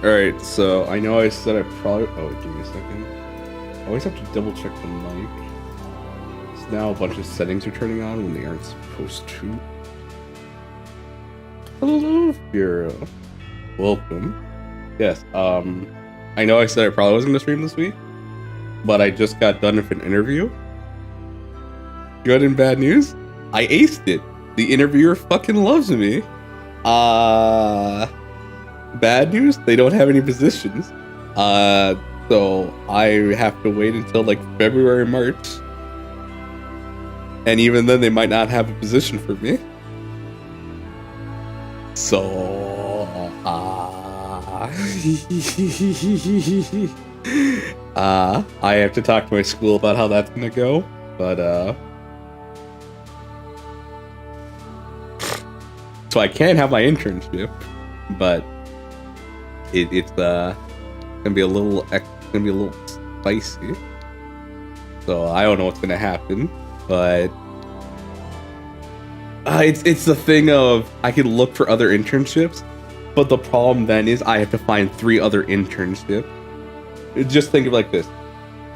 Alright, so I know I said I probably... Oh, give me a second. I always have to double check the mic. So now a bunch of settings are turning on when they aren't supposed to. Hello, Bureau. Welcome. Yes, I know I said I probably wasn't going to stream this week, but I just got done with an interview. Good and bad news, I aced it. The interviewer fucking loves me. Bad news, they don't have any positions. So I have to wait until like February, March. And even then they might not have a position for me. So, I have to talk to my school about how that's gonna go, but, so I can have my internship, but it's gonna be a little spicy. So I don't know what's gonna happen, but it's the thing of I can look for other internships, but the problem then is I have to find 3 other internships. Just think of it like this: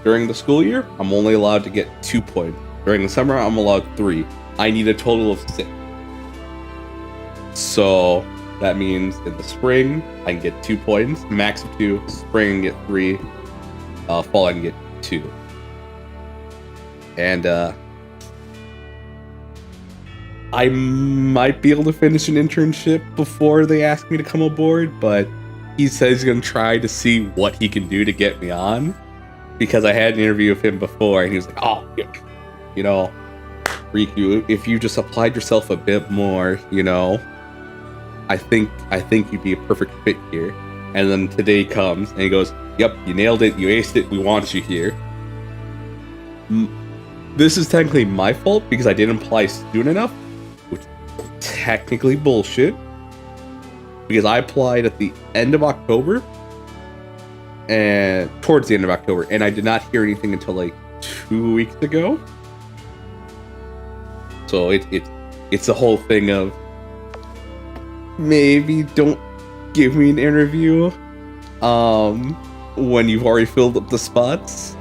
during the school year, I'm only allowed to get 2 points. During the summer, I'm allowed 3. I need a total of 6. So that means in the spring, I can get 2 points, max of 2. Spring, I can get 3. Fall, I can get 2. And I might be able to finish an internship before they ask me to come aboard, but he says he's going to try to see what he can do to get me on. Because I had an interview with him before, and he was like, oh, you know, Rikku, if you just applied yourself a bit more, you know, I think you'd be a perfect fit here. And then today comes and he goes, yep, you nailed it, you aced it, we want you here. This is technically my fault because I didn't apply soon enough, which is technically bullshit. Because I applied at the end of October, and towards the end of October, and I did not hear anything until like 2 weeks ago. So it's the whole thing of, maybe don't give me an interview when you've already filled up the spots.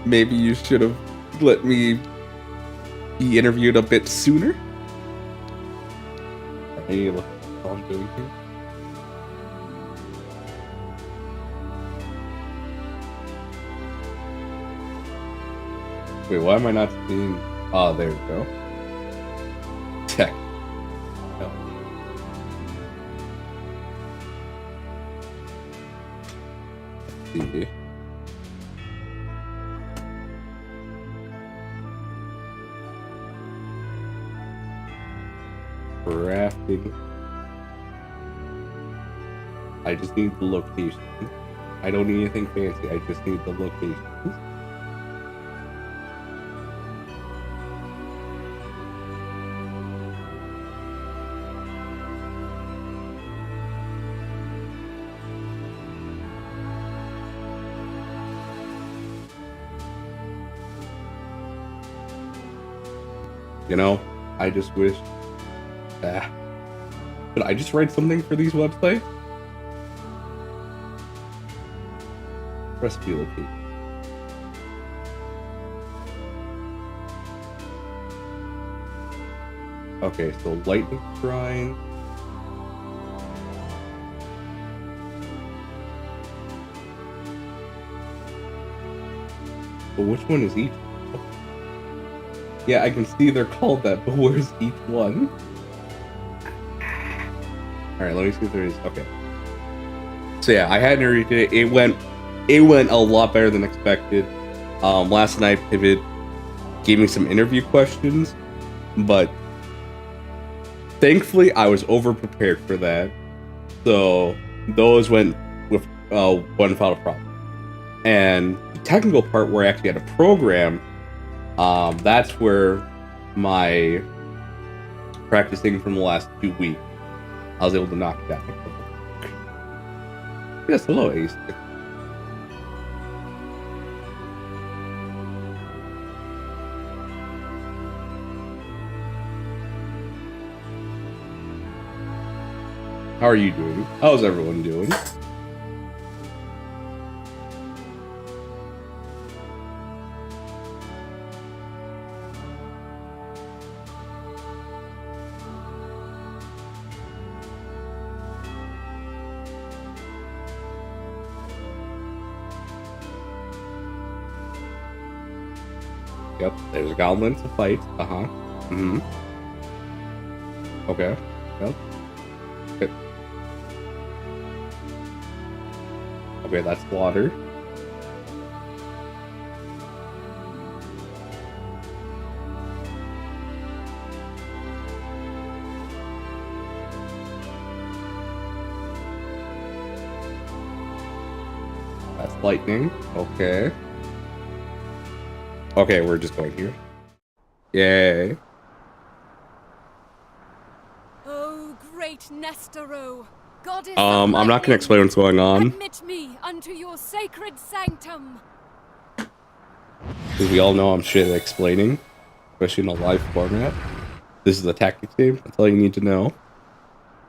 Maybe you should have let me be interviewed a bit sooner. Hey, look what I'm doing here. Wait, why am I not seeing? Oh, there we go. Tech. See. Crafting. I just need the location. I don't need anything fancy. I just need the location. You know, I just wish. Could I just write something for these websites? Recipe location. Okay, so lightning shrine. But which one is each? Yeah, I can see they're called that, but where's each one? Alright, let me see if there is. Okay. So yeah, I had an interview today. It went a lot better than expected. Last night, Pivot gave me some interview questions, but thankfully I was over-prepared for that. So those went with one without a problem. And the technical part where I actually had a program, that's where my practicing from the last 2 weeks, I was able to knock that. Yes, hello, Ace. How are you doing? How's everyone doing? Yep, there's a goblin to fight. Uh-huh. Mm-hmm. Okay. Yep. Okay. Okay, that's water. That's lightning. Okay. Okay, we're just going here. Yay. Oh, great Nestero, goddess I'm not gonna explain what's going on. admit me unto your sacred sanctum. Because we all know I'm shit at explaining, especially in a live format. This is the tactics game. That's all you need to know. And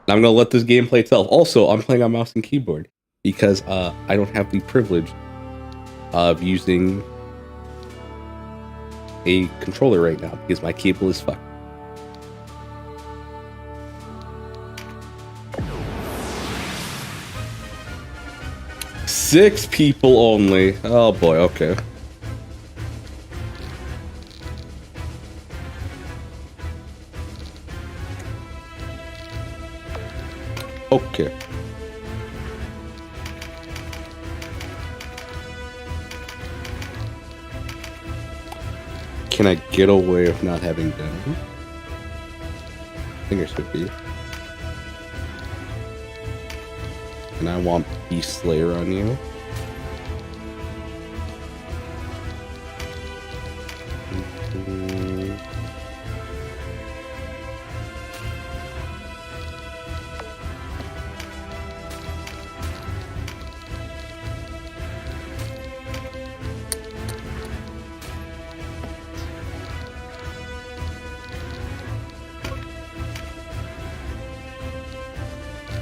I'm gonna let this game play itself. Also, I'm playing on mouse and keyboard because I don't have the privilege of using a controller right now because my cable is fucked. Six people only. Oh boy, okay. Okay. Can I get away with not having done? I think I should be. And I want Beast Slayer on you.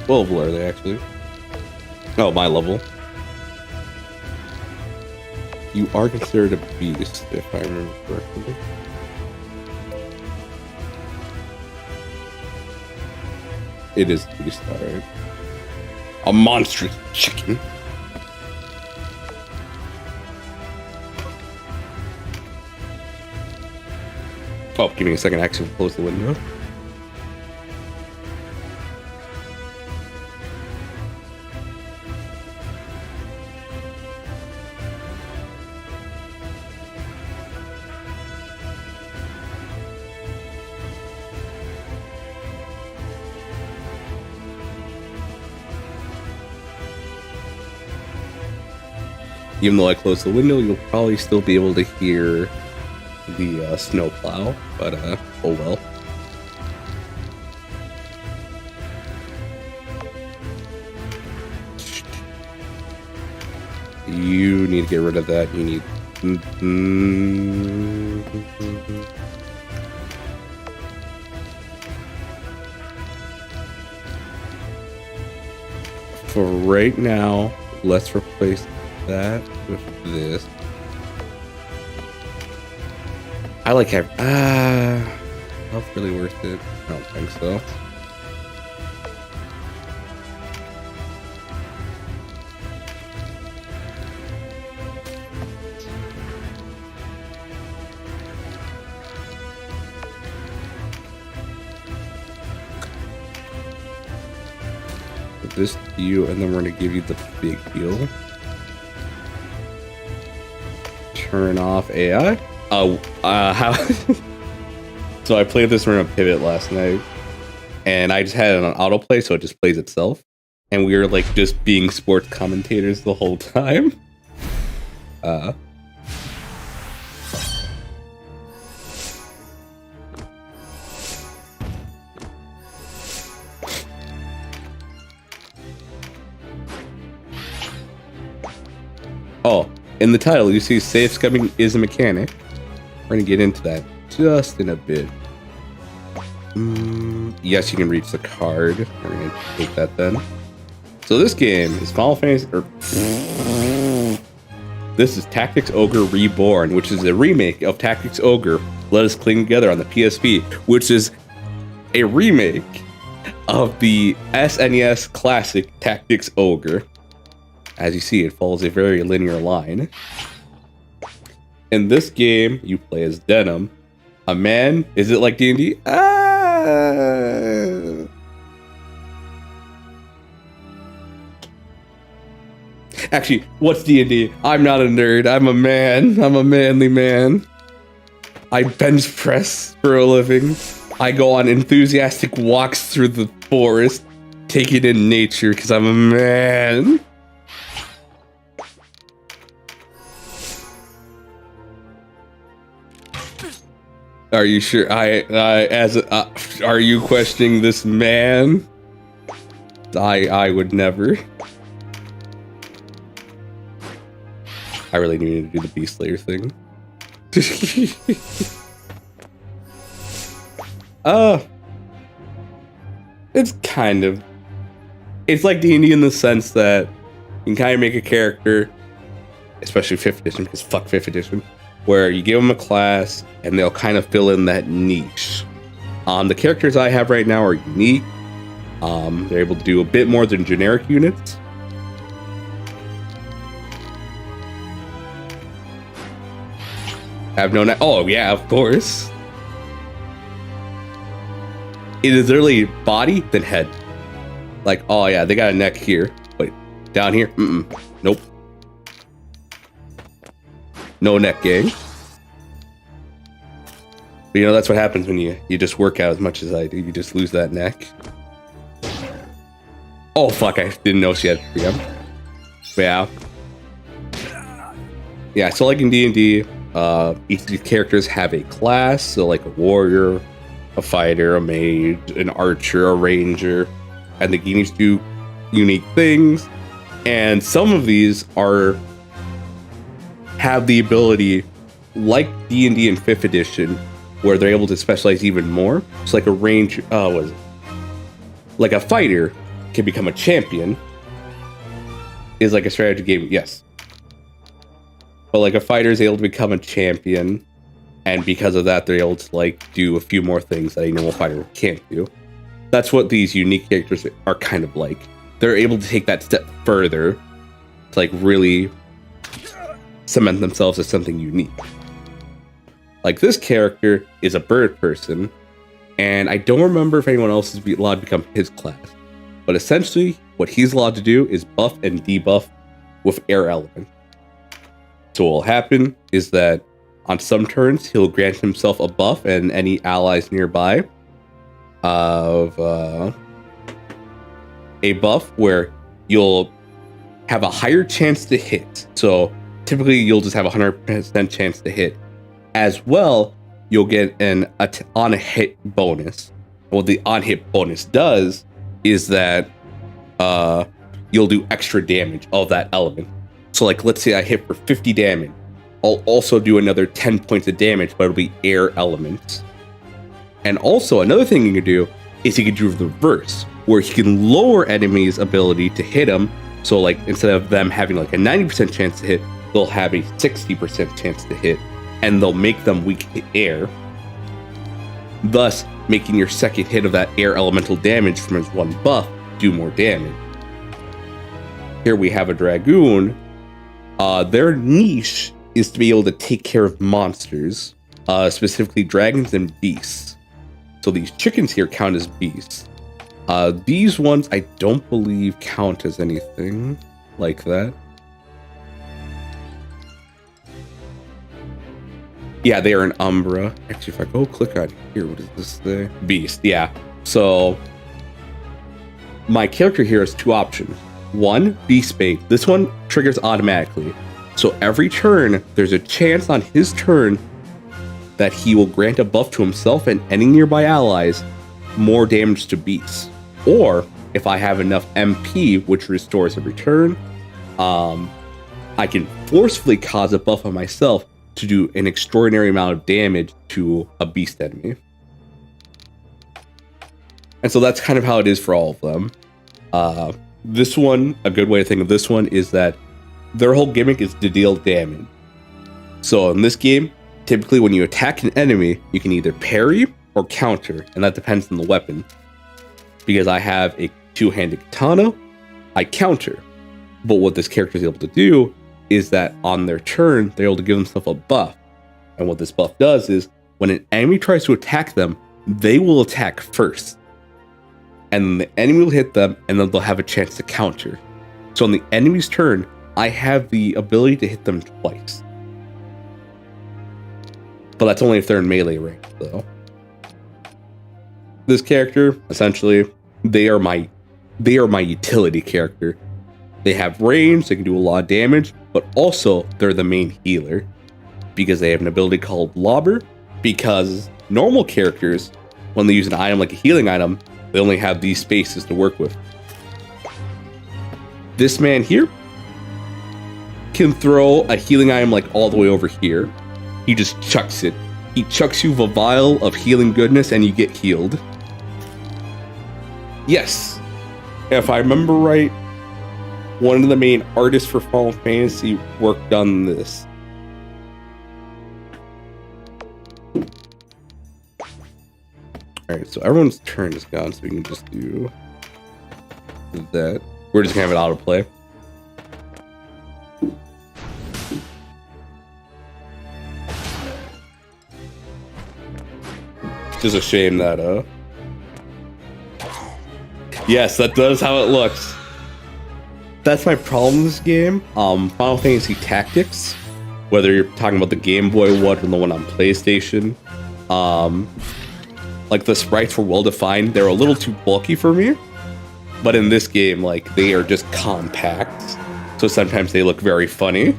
What level are they actually? Oh, my level. You are considered a beast, if I remember correctly. It is beast, alright. A monstrous chicken. Oh, give me a second, I actually close the window. Even though I close the window, you'll probably still be able to hear the snow plow, but oh well. You need to get rid of that. You need... For right now, let's replace that with this. I like having that's really worth it. I don't think so. This to you, and then we're gonna give you the big heal. Turn off AI. How? So I played this run of Pivot last night, and I just had it on autoplay, so it just plays itself. And we were like just being sports commentators the whole time. Oh, in the title, you see safe scumming is a mechanic. We're gonna get into that just in a bit. Yes, you can reach the card. We're going to take that then. So this game is Final Fantasy... This is Tactics Ogre Reborn, which is a remake of Tactics Ogre Let Us Cling Together on the PSP, which is a remake of the SNES classic Tactics Ogre. As you see, it follows a very linear line. In this game, you play as Denim, a man. Is it like D&D? Actually, what's D&D? I'm not a nerd. I'm a man. I'm a manly man. I bench press for a living. I go on enthusiastic walks through the forest, taking in nature because I'm a man. Are you sure? Are you questioning this man? I would never. I really needed to do the Beast Slayer thing. It's kind of... It's like D&D in the sense that you can kind of make a character, especially 5th edition, because fuck 5th edition, where you give them a class and they'll kind of fill in that niche. The characters I have right now are unique. They're able to do a bit more than generic units. Have no neck. Oh yeah, of course. It is literally body then head. Like, oh yeah, they got a neck here. Wait, down here? Nope. No neck, gang. But you know, that's what happens when you just work out as much as I do. You just lose that neck. Oh fuck, I didn't know she had 3M. Yeah. Yeah, so like in D&D, each of these characters have a class, so like a warrior, a fighter, a mage, an archer, a ranger, and they each do unique things. And some of these have the ability, like D&D in 5th edition, where they're able to specialize even more. It's like a range, what is it? Like a fighter can become a champion. Is like a strategy game, yes. But like a fighter is able to become a champion, and because of that, they're able to like do a few more things that a normal fighter can't do. That's what these unique characters are kind of like. They're able to take that step further to like really cement themselves as something unique. Like this character is a bird person, and I don't remember if anyone else is allowed to become his class. But essentially, what he's allowed to do is buff and debuff with air element. So what will happen is that on some turns, he'll grant himself a buff and any allies nearby of a buff where you'll have a higher chance to hit. So typically you'll just have a 100% chance to hit. As well, you'll get an on-hit bonus. What the on-hit bonus does is that you'll do extra damage of that element. So like, let's say I hit for 50 damage. I'll also do another 10 points of damage, but it'll be air elements. And also another thing you can do is you can do the reverse, where you can lower enemies' ability to hit them. So like, instead of them having like a 90% chance to hit, they'll have a 60% chance to hit, and they'll make them weak to air, thus making your second hit of that air elemental damage from his one buff do more damage. Here we have a Dragoon. Their niche is to be able to take care of monsters, specifically dragons and beasts. So these chickens here count as beasts. These ones I don't believe count as anything like that. Yeah, they are an Umbra. Actually, if I go click on here, what is this thing? Beast, yeah. So my character here has two options. One, Beast Bait. This one triggers automatically. So every turn, there's a chance on his turn that he will grant a buff to himself and any nearby allies more damage to beasts. Or if I have enough MP, which restores every turn, I can forcefully cause a buff on myself to do an extraordinary amount of damage to a beast enemy. And so that's kind of how it is for all of them. This one, a good way to think of this one is that their whole gimmick is to deal damage. So in this game, typically when you attack an enemy, you can either parry or counter, and that depends on the weapon. Because I have a two-handed katana, I counter. But what this character is able to do is that on their turn, they're able to give themselves a buff. And what this buff does is, when an enemy tries to attack them, they will attack first. And then the enemy will hit them, and then they'll have a chance to counter. So on the enemy's turn, I have the ability to hit them twice. But that's only if they're in melee range, though. This character, essentially, they are my utility character. They have range, they can do a lot of damage, but also they're the main healer. Because they have an ability called Lobber. Because normal characters, when they use an item like a healing item, they only have these spaces to work with. This man here can throw a healing item like all the way over here. He just chucks it. He chucks you a vial of healing goodness and you get healed. Yes, if I remember right, one of the main artists for Final Fantasy worked on this. Alright, so everyone's turn is gone, so we can just do that. We're just gonna have it autoplay. It's just a shame that, yes, that does how it looks. That's my problem in this game. Final Fantasy Tactics, whether you're talking about the Game Boy one or the one on PlayStation, like the sprites were well defined. They're a little too bulky for me, but in this game, like, they are just compact, so sometimes they look very funny.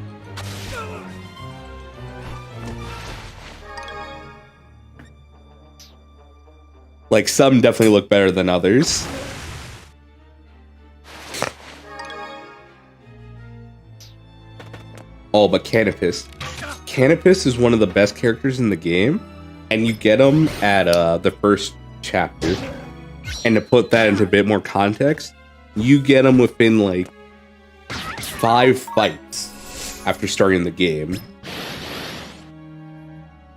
Like, some definitely look better than others. Oh, but Canopus. Canopus is one of the best characters in the game, and you get him at the first chapter. And to put that into a bit more context, you get him within like 5 fights after starting the game.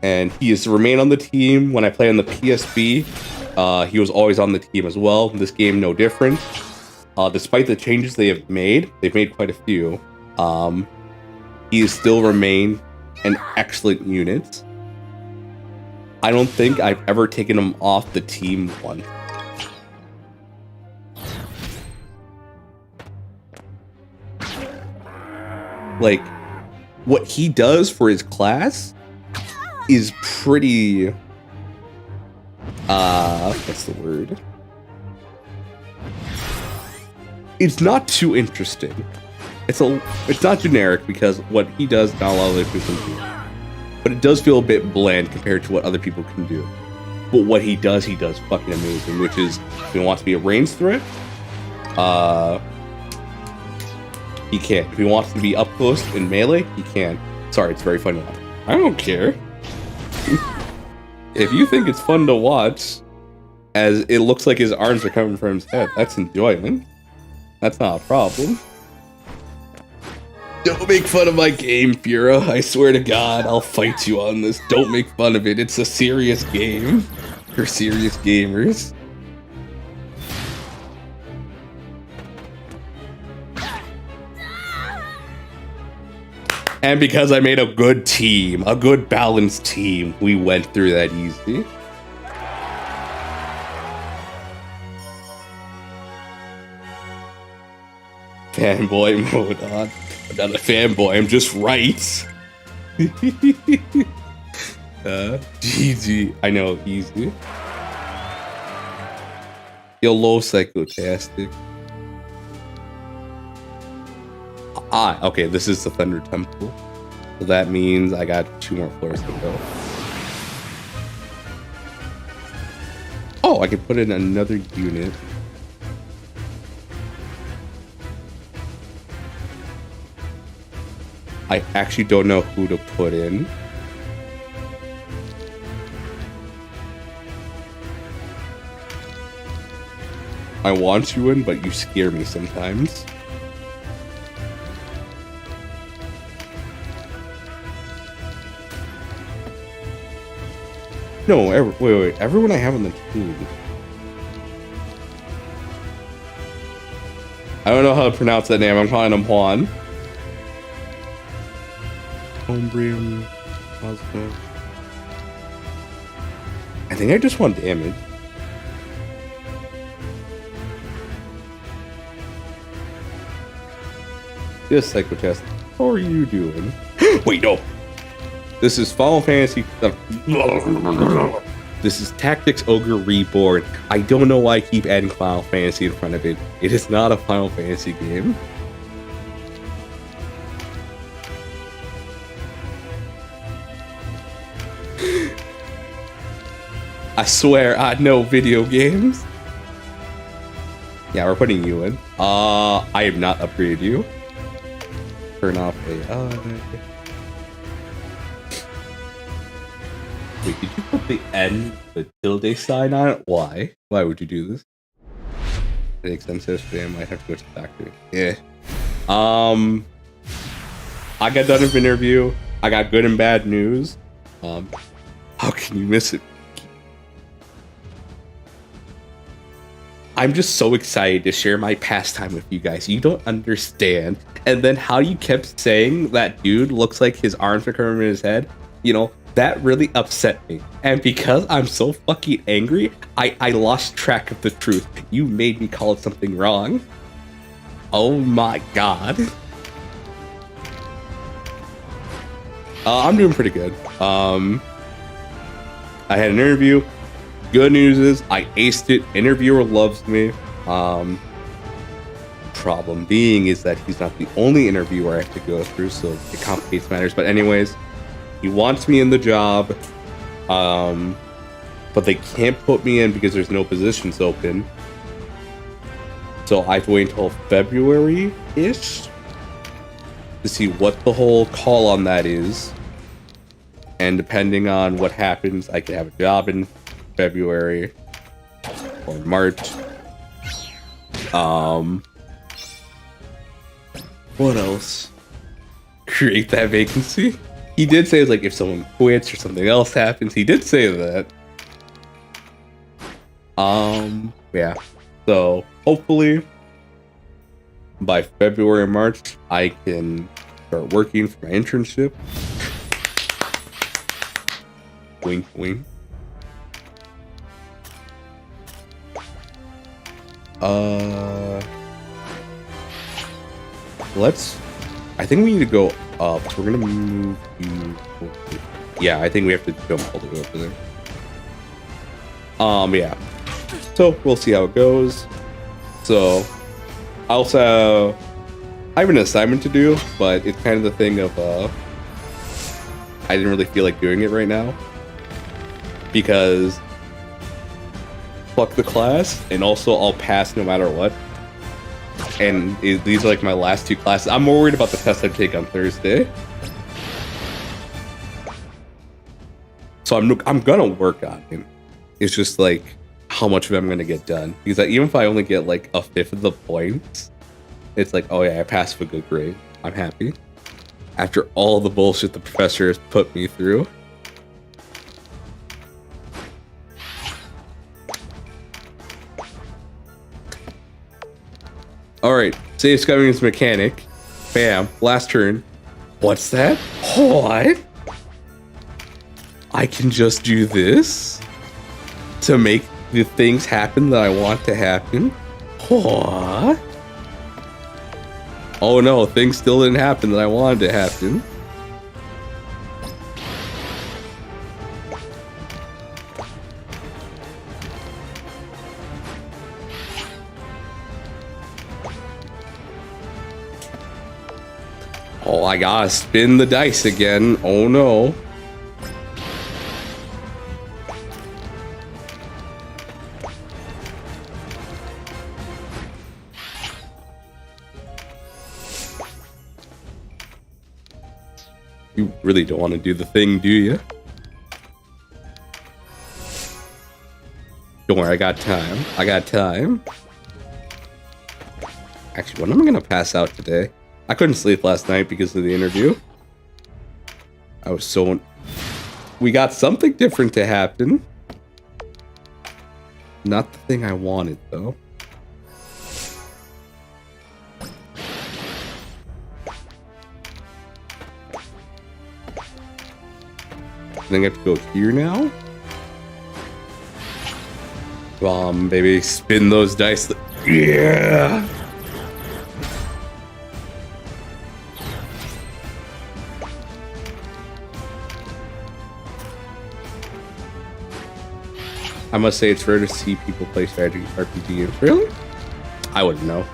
And he has remained on the team. When I play on the PSP, he was always on the team as well. This game, no different. Despite the changes they've made quite a few. He has still remained an excellent unit. I don't think I've ever taken him off the team once. Like, what he does for his class is pretty, what's the word? It's not too interesting. It's not generic, because what he does, not a lot of other people can do. But it does feel a bit bland compared to what other people can do. But what he does fucking amazing, which is, if he wants to be a range threat, he can. If he wants to be up close in melee, he can. Sorry, it's very funny. I don't care. If you think it's fun to watch, as it looks like his arms are coming from his head, that's enjoyment. That's not a problem. Don't make fun of my game, Fura. I swear to God, I'll fight you on this. Don't make fun of it. It's a serious game for serious gamers. And because I made a good team, a good balanced team, we went through that easy. Fanboy mode on. I'm not a fanboy, I'm just right. GG. I know, easy. YOLO Psychotastic. Ah, okay, this is the Thunder Temple. So that means I got 2 more floors to go. Oh, I can put in another unit. I actually don't know who to put in. I want you in, but you scare me sometimes. No, wait, everyone I have on the team. I don't know how to pronounce that name. I'm calling him Juan. Hombrium, Cosmo. I think I just want damage. Just psycho test. How are you doing? Wait, no. This is Final Fantasy. This is Tactics Ogre Reborn. I don't know why I keep adding Final Fantasy in front of it. It is not a Final Fantasy game. I swear I know video games. Yeah, we're putting you in. I have not upgraded you. Turn off AI. Wait, did you put the N, the tilde sign on it? Why? Why would you do this? It makes sense. I might have to go to the factory. Yeah. I got done with an interview. I got good and bad news. How can you miss it? I'm just so excited to share my pastime with you guys. You don't understand. And then how you kept saying that dude looks like his arms are covering his head, you know, that really upset me. And because I'm so fucking angry, I lost track of the truth. You made me call it something wrong. Oh my god. I'm doing pretty good. I had an interview. Good news is I aced it. Interviewer loves me. Problem being is that he's not the only interviewer I have to go through, so it complicates matters. But anyways, he wants me in the job, but they can't put me in because there's no positions open. So I have to wait until February-ish to see what the whole call on that is. And depending on what happens, I can have a job in February or March. What else? Create that vacancy? He did say, like, if someone quits or something else happens, he did say that. Yeah. So hopefully by February or March, I can start working for my internship. Wink, wink. I think we need to go up. We're gonna move you. Yeah, I think we have to jump all the way over there. Yeah. So we'll see how it goes. So I also I have an assignment to do, but it's kind of the thing of I didn't really feel like doing it right now because fuck the class, and also I'll pass no matter what. And these are like my last two classes. I'm more worried about the test I take on Thursday. So I'm gonna work on it. It's just like how much of it I'm gonna get done. Because like, even if I only get like a fifth of the points, it's like, oh yeah, I passed with a good grade. I'm happy. After all the bullshit the professor has put me through. Alright, say Scumming is mechanic. Bam, last turn. What's that? What? I can just do this to make the things happen that I want to happen? What? Oh no, things still didn't happen that I wanted to happen. Oh, I gotta spin the dice again. Oh no. You really don't want to do the thing, do you? Don't worry, I got time. I got time. Actually, when am I gonna pass out today? I couldn't sleep last night because of the interview. I was so... We got something different to happen. Not the thing I wanted, though. I think I have to go here now. Baby, spin those dice. Yeah. I must say it's rare to see people play strategy RPG games. Really? I wouldn't know.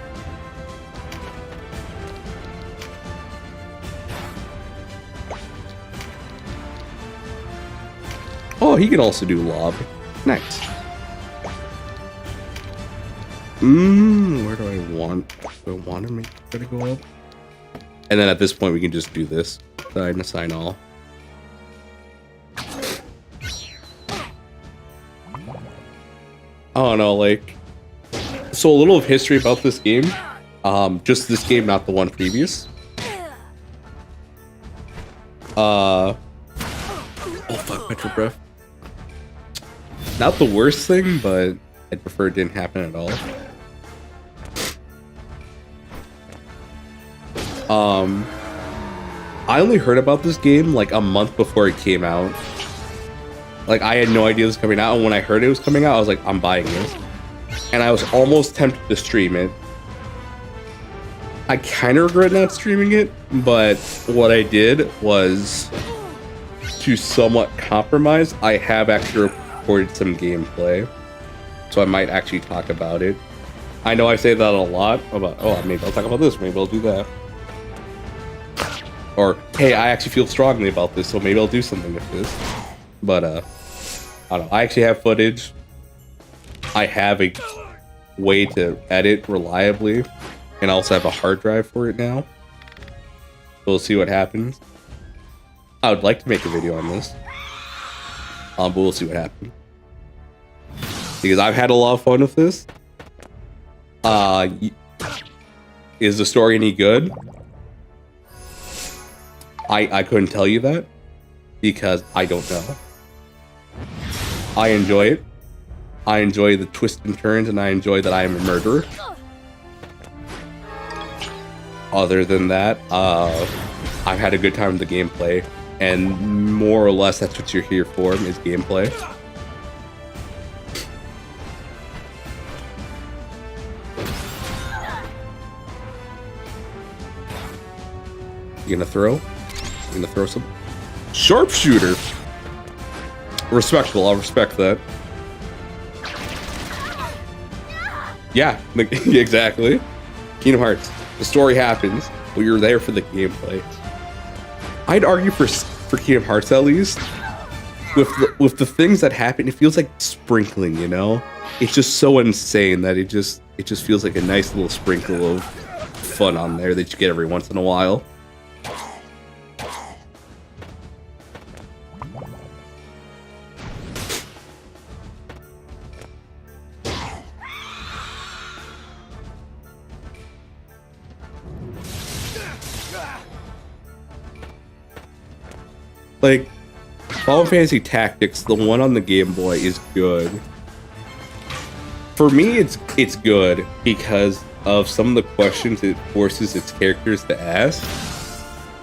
Oh, he can also do lob. Nice. Where do I want? Do I want to make it to go up? And then at this point, we can just do this. Assign all. I don't know, like... So a little of history about this game. Just this game, not the one previous. Oh fuck, Metro Breath. Not the worst thing, but I'd prefer it didn't happen at all. I only heard about this game like a month before it came out. Like, I had no idea it was coming out, and when I heard it was coming out, I was like, I'm buying this. And I was almost tempted to stream it. I kind of regret not streaming it, but what I did was to somewhat compromise. I have actually recorded some gameplay, so I might actually talk about it. I know I say that a lot, about, oh, maybe I'll talk about this, maybe I'll do that. Or, hey, I actually feel strongly about this, so maybe I'll do something with this. But, I don't know. I actually have footage. I have a way to edit reliably. And I also have a hard drive for it now. We'll see what happens. I would like to make a video on this. But we'll see what happens. Because I've had a lot of fun with this. Is the story any good? I couldn't tell you that. Because I don't know. I enjoy it. I enjoy the twists and turns, and I enjoy that I am a murderer. Other than that, I've had a good time with the gameplay, and more or less that's what you're here for, is gameplay. You gonna throw? You gonna throw some? Sharpshooter! Respectful, I'll respect that. Yeah, exactly. Kingdom Hearts. The story happens, but you're there for the gameplay. I'd argue for Kingdom Hearts at least. With the things that happen, it feels like sprinkling, you know? It's just so insane that it just feels like a nice little sprinkle of fun on there that you get every once in a while. Like, Final Fantasy Tactics, the one on the Game Boy, is good. For me, it's good because of some of the questions it forces its characters to ask,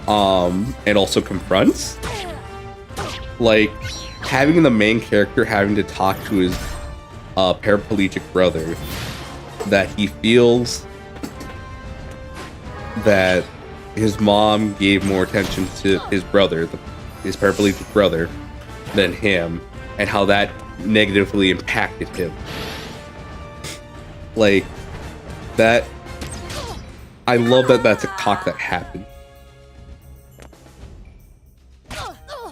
and also confronts. Like, having the main character having to talk to his paraplegic brother, that he feels that his mom gave more attention to his brother, his paraplegic brother, than him, and how that negatively impacted him. Like, that, I love that that's a talk that happened.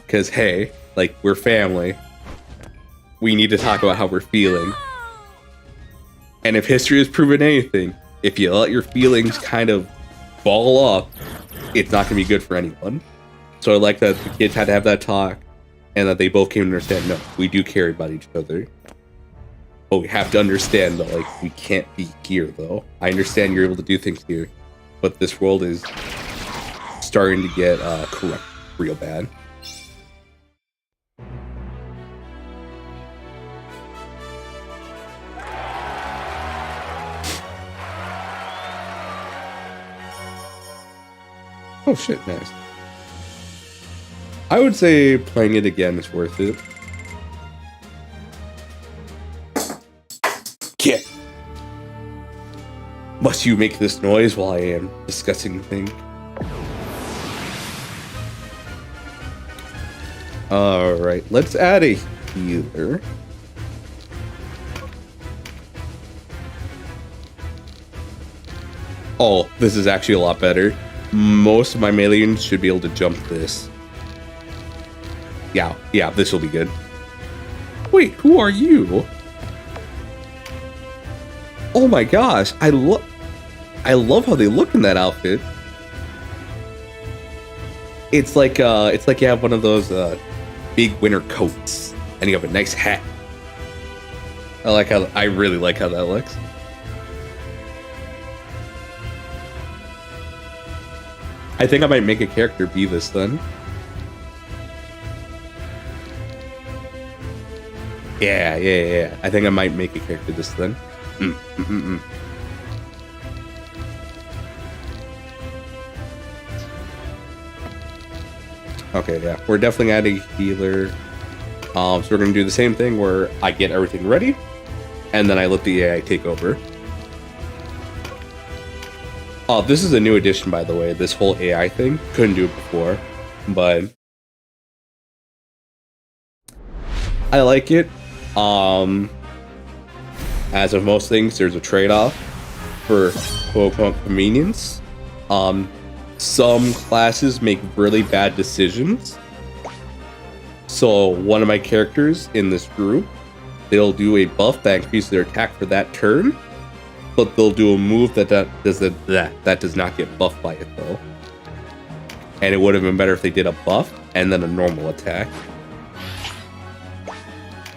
Because, hey, like, we're family. We need to talk about how we're feeling. And if history has proven anything, if you let your feelings kind of ball up, it's not going to be good for anyone. So I like that the kids had to have that talk, and that they both came to understand, no, we do care about each other. But we have to understand that, like, we can't be here, though. I understand you're able to do things here, but this world is starting to get corrupt real bad. Oh shit, nice. I would say playing it again is worth it. Yeah. Must you make this noise while I am discussing things? Alright, let's add a healer. Oh, this is actually a lot better. Most of my meleeans should be able to jump this. Yeah, this will be good. Wait, who are you? Oh my gosh, I love how they look in that outfit. It's like you have one of those big winter coats and you have a nice hat. I really like how that looks. I think I might make a character be this then. Yeah. I think I might make a character this then. Okay, yeah. We're definitely adding a healer. So we're gonna do the same thing where I get everything ready, and then I let the AI take over. Oh, this is a new addition, by the way. This whole AI thing. Couldn't do it before, but I like it. As of most things, there's a trade-off for quote-unquote convenience. Some classes make really bad decisions. So one of my characters in this group, they'll do a buff that increases their attack for that turn, but they'll do a move that does not get buffed by it though. And it would have been better if they did a buff and then a normal attack.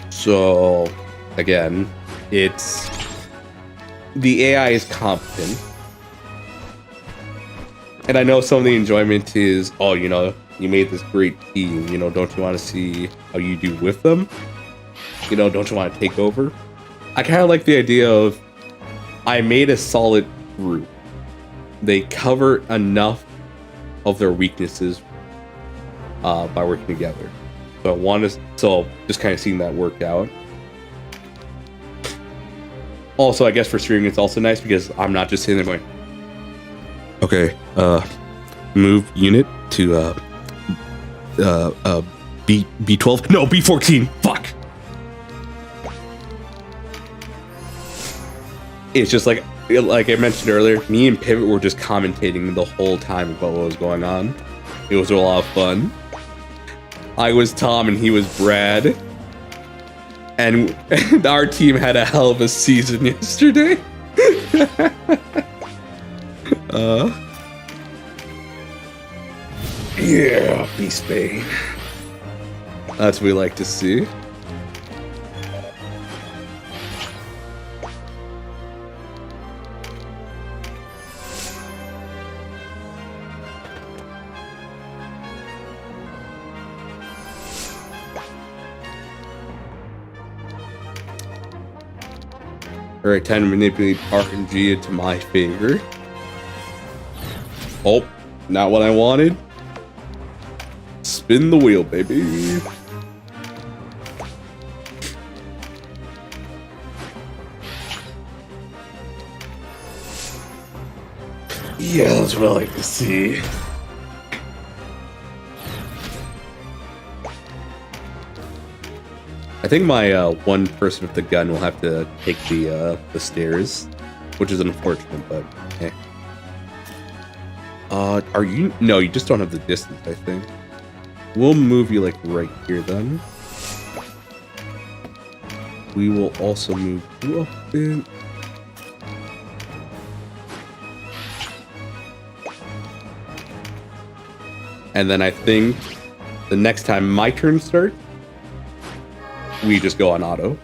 So again, the AI is competent. And I know some of the enjoyment is, oh, you know, you made this great team, you know, don't you want to see how you do with them? You know, don't you want to take over? I kind of like the idea of, I made a solid group. They cover enough of their weaknesses by working together. So just kind of seeing that work out. Also, I guess for streaming, it's also nice because I'm not just sitting there going, okay, move unit to B12. No, B14. Fuck. It's just like I mentioned earlier, me and Pivot were just commentating the whole time about what was going on. It was a lot of fun. I was Tom and he was Brad. And our team had a hell of a season yesterday. Yeah, Beast Bane. That's what we like to see. Alright, time to manipulate RNG into my favor. Oh, not what I wanted. Spin the wheel, baby. Yeah, that's what I like to see. I think my one person with the gun will have to take the stairs, which is unfortunate, but hey. Are you? No, you just don't have the distance, I think. We'll move you like right here then. We will also move you up a bit. And then I think the next time my turn starts, we just go on auto.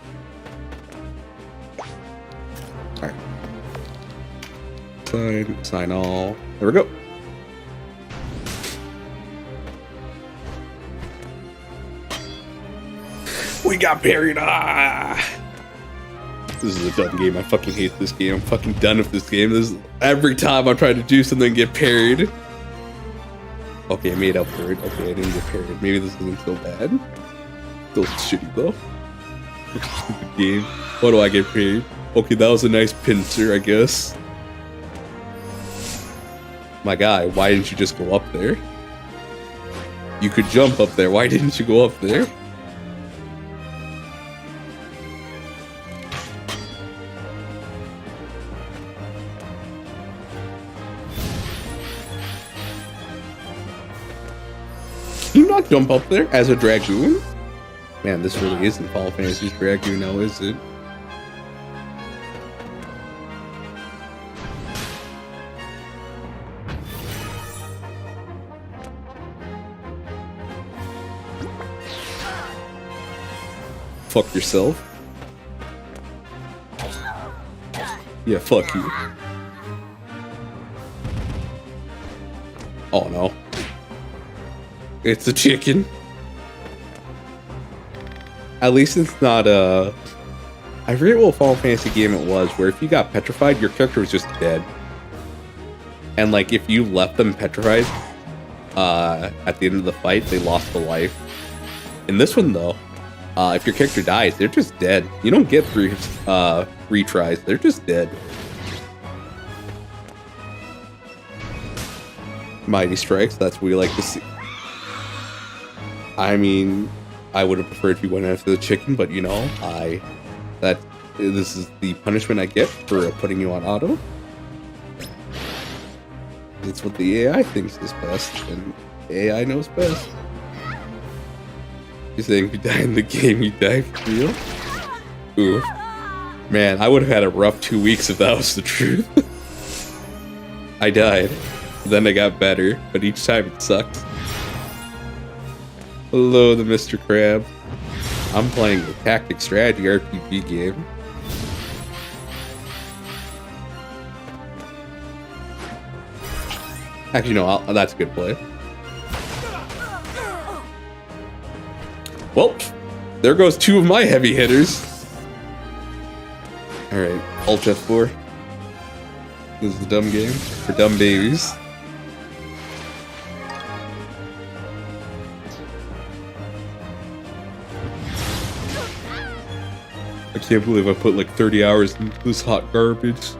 Sign all. There we go. We got parried. This is a dumb game. I fucking hate this game. I'm fucking done with this game. This is, every time I'm trying to do something and get parried. Okay, I made up for it. Okay, I didn't get parried. Maybe this isn't so bad. Still shitty though. Stupid game. Why do I get parried? Okay, that was a nice pincer, I guess. My guy, why didn't you just go up there? You could jump up there. Why didn't you go up there? Can you not jump up there as a Dragoon? Man, this really isn't Final Fantasy's Dragoon now, is it? Fuck yourself. Yeah, fuck you. Oh no. It's a chicken. At least it's not a... I forget what Final Fantasy game it was, where if you got petrified, your character was just dead. And like, if you left them petrified, at the end of the fight, they lost the life. In this one though, if your character dies, they're just dead. You don't get three retries, they're just dead. Mighty Strikes, that's what we like to see. I mean, I would have preferred if you went after the chicken, but you know, this is the punishment I get for putting you on auto. It's what the AI thinks is best, and AI knows best. You're saying if you die in the game, you die for real? Ooh. Man, I would have had a rough 2 weeks if that was the truth. I died. Then I got better, but each time it sucked. Hello, the Mr. Crab. I'm playing a tactic strategy RPG game. Actually, no, that's a good play. Well, there goes 2 of my heavy hitters. Alright, Alt F4. This is a dumb game for dumb babies. I can't believe I put like 30 hours into this hot garbage.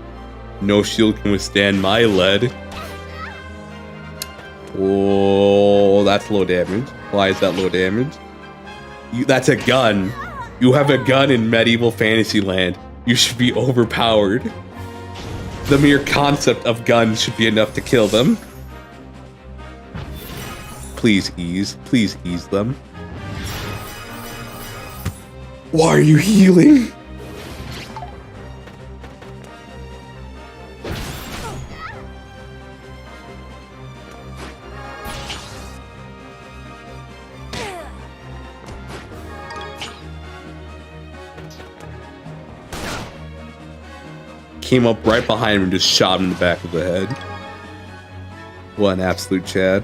No shield can withstand my lead. Oh, that's low damage. Why is that low damage? That's a gun. You have a gun in medieval fantasy land. You should be overpowered. The mere concept of guns should be enough to kill them. Please ease them. Why are you healing? Came up right behind him and just shot him in the back of the head. What an absolute Chad.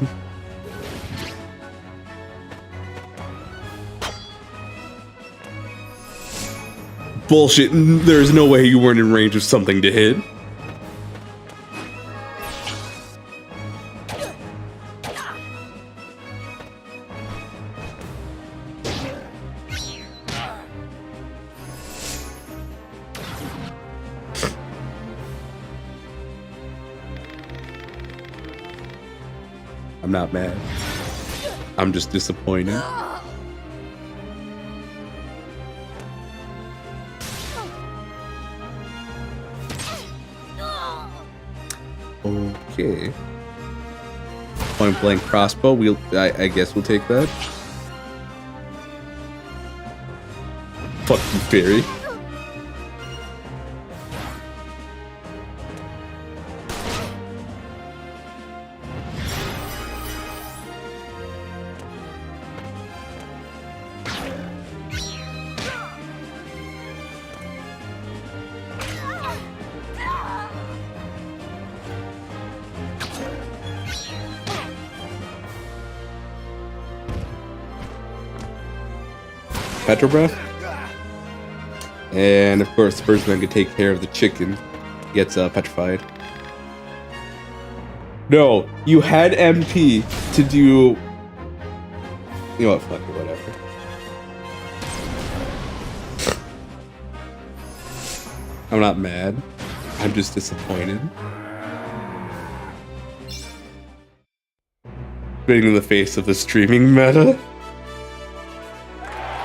Bullshit, there's no way you weren't in range of something to hit. I'm not mad. I'm just disappointed. Okay. Point blank crossbow. I guess we'll take that. Fuck you, fairy. Petrobreath. And of course, the person that can take care of the chicken gets petrified. No, you had MP to do. You know what? Fuck it, whatever. I'm not mad. I'm just disappointed. Spitting in the face of the streaming meta.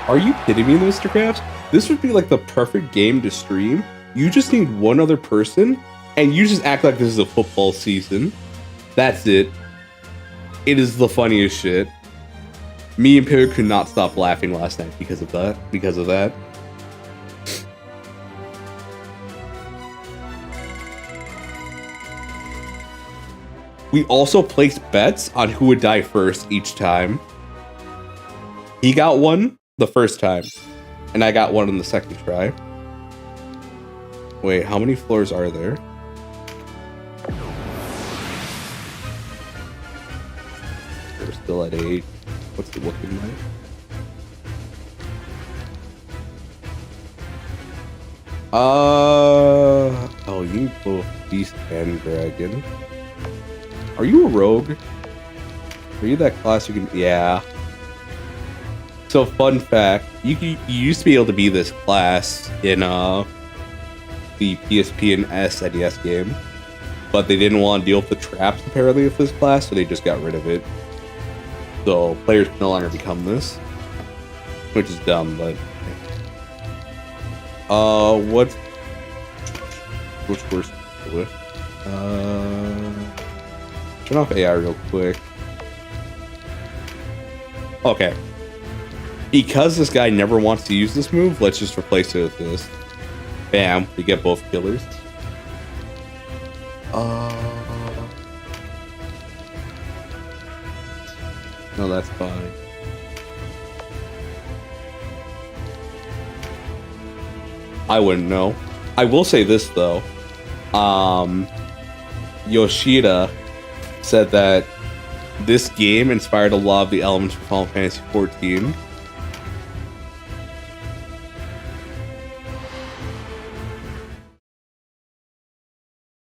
Are you kidding me, Mr. Krabs? This would be like the perfect game to stream. You just need one other person, and you just act like this is a football season. That's it. It is the funniest shit. Me and Perry could not stop laughing last night because of that. We also placed bets on who would die first each time. He got one the first time, and I got one on the second try. Wait, how many floors are there? We're still at 8. What's it looking like? Oh, you need both Beast and Dragon. Are you a rogue? Are you that class you can... Yeah. So, fun fact, you used to be able to be this class in the PSP and SNES game, but they didn't want to deal with the traps apparently of this class, so they just got rid of it. So players can no longer become this, which is dumb. But which worst with? Turn off AI real quick. Okay. Because this guy never wants to use this move, let's just replace it with this. Bam, we get both killers. No, that's fine. I wouldn't know. I will say this though. Yoshida said that this game inspired a lot of the elements from Final Fantasy XIV.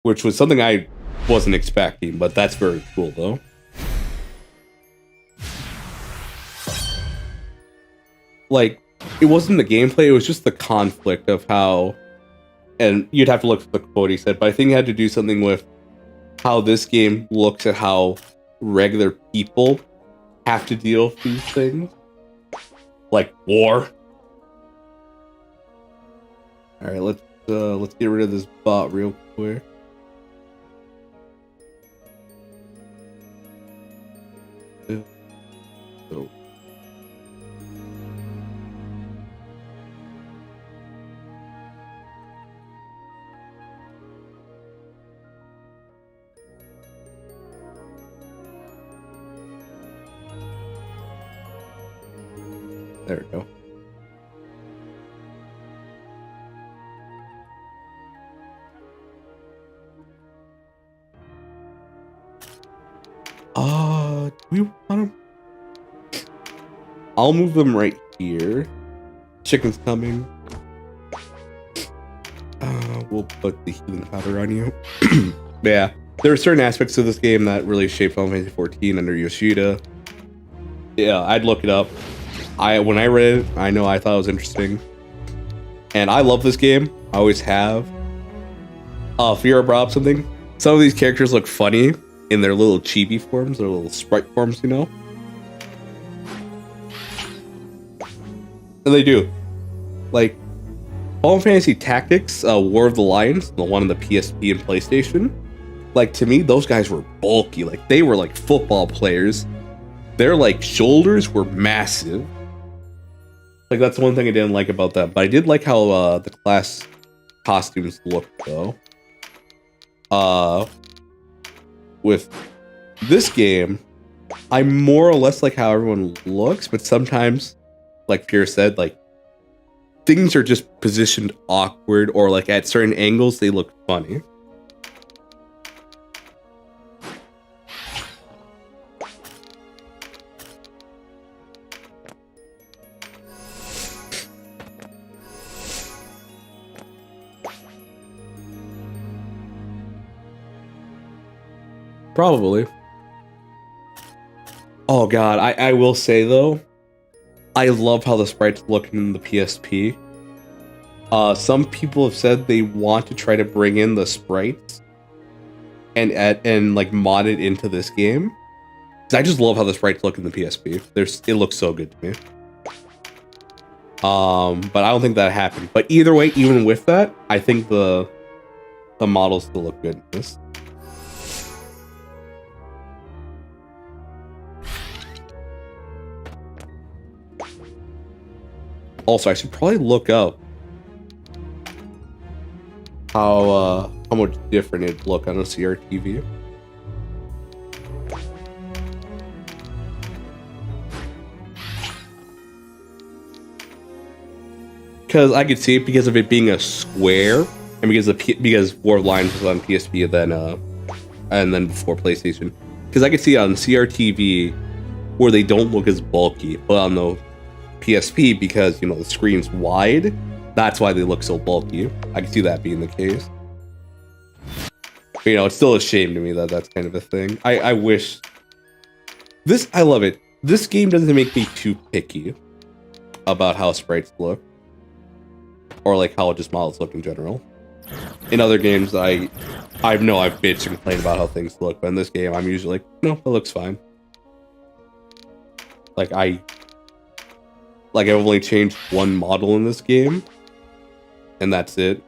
Which was something I wasn't expecting, but that's very cool though. Like, it wasn't the gameplay, it was just the conflict of how, and you'd have to look for the quote he said, but I think it had to do something with how this game looks at how regular people have to deal with these things. Like war. Alright, let's get rid of this bot real quick. So. There we go. Do we want them? I'll move them right here. Chicken's coming. We'll put the healing powder on you. Yeah, there are certain aspects of this game that really shaped Final Fantasy XIV under Yoshida. Yeah, I'd look it up. When I read it, I know I thought it was interesting. And I love this game. I always have. Fiora brought up something. Some of these characters look funny in their little chibi forms, their little sprite forms, you know? And they do. Like, Final Fantasy Tactics, War of the Lions, the one on the PSP and PlayStation. Like, to me, those guys were bulky. Like, they were like football players. Their, like, shoulders were massive. Like, that's one thing I didn't like about that. But I did like how the class costumes looked, though. With this game, I more or less like how everyone looks, but sometimes, like Pierre said, like, things are just positioned awkward, or like at certain angles, they look funny. Probably. Oh god, I will say though, I love how the sprites look in the PSP. Some people have said they want to try to bring in the sprites and like mod it into this game. 'Cause I just love how the sprites look in the PSP. It looks so good to me. But I don't think that happened. But either way, even with that, I think the models still look good in this. Also, I should probably look up how much different it'd look on a CRTV. Because I could see it because of it being a square, and because War of Lions was on PSP and then before PlayStation. Because I could see it on CRTV where they don't look as bulky, but on the PSP, because the screen's wide, that's why they look so bulky. I can see that being the case. But, it's still a shame to me that that's kind of a thing. I wish this. I love it. This game doesn't make me too picky about how sprites look, or like how just models look in general. In other games, I know I've bitched and complained about how things look, but in this game, I'm usually like, no, it looks fine. I've only changed one model in this game, and that's it.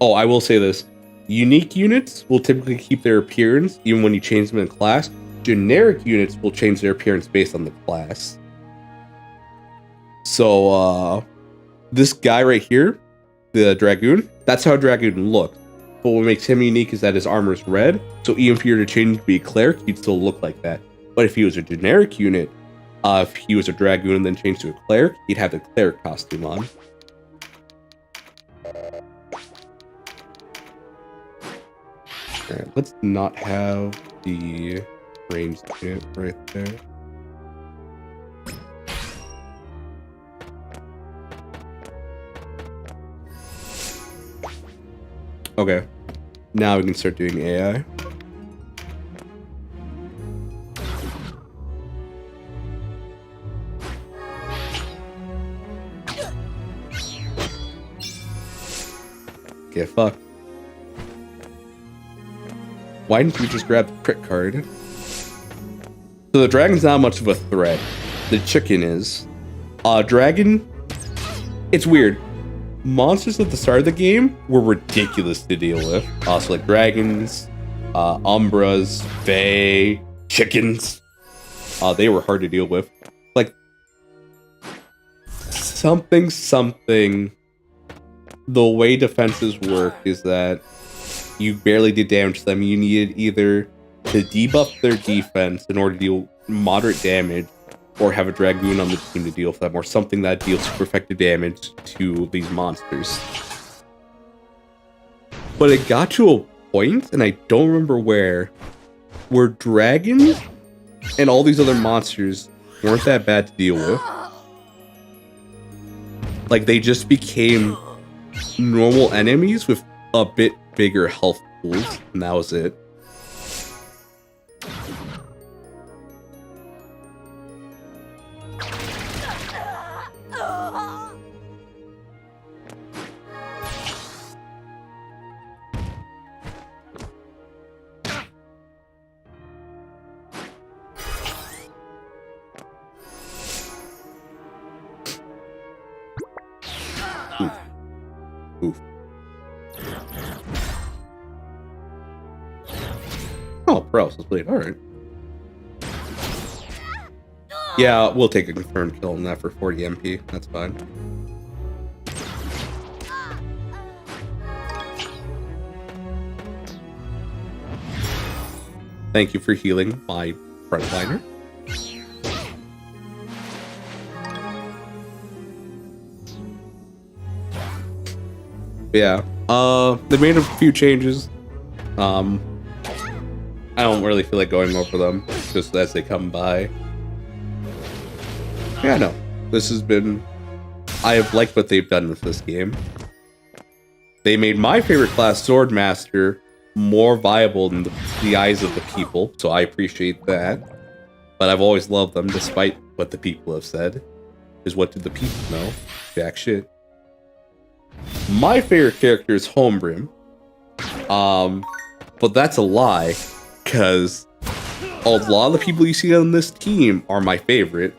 Oh, I will say this. Unique units will typically keep their appearance even when you change them in class. Generic units will change their appearance based on the class. So, this guy right here, the Dragoon, that's how Dragoon looks. But what makes him unique is that his armor is red, so even if you were to change to be a cleric, he'd still look like that. But if he was a generic unit, if he was a Dragoon and then changed to a cleric, he'd have the cleric costume on. Alright, let's not have the ranged unit right there. Okay, now we can start doing AI. Get fucked. Why didn't you just grab the crit card? So the dragon's not much of a threat. The chicken is. Dragon, it's weird. Monsters at the start of the game were ridiculous to deal with. Also, like dragons, umbras, fae, chickens. They were hard to deal with. Like something. The way defenses work is that you barely did damage to them. You needed either to debuff their defense in order to deal moderate damage, or have a Dragoon on the team to deal with them, or something that deals super effective damage to these monsters. But it got to a point, and I don't remember where dragons and all these other monsters weren't that bad to deal with. Like, they just became normal enemies with a bit bigger health pools, and that was it. Oof. Oh, paralysis blade. Alright. Yeah, we'll take a confirmed kill on that for 40 MP. That's fine. Thank you for healing my frontliner. Yeah, they made a few changes. I don't really feel like going over them just as they come by. Yeah, no, this has been. I have liked what they've done with this game. They made my favorite class, Swordmaster, more viable in the eyes of the people, so I appreciate that. But I've always loved them, despite what the people have said. Is what did the people know? Jack shit. My favorite character is Homebrim. But that's a lie, because a lot of the people you see on this team are my favorite.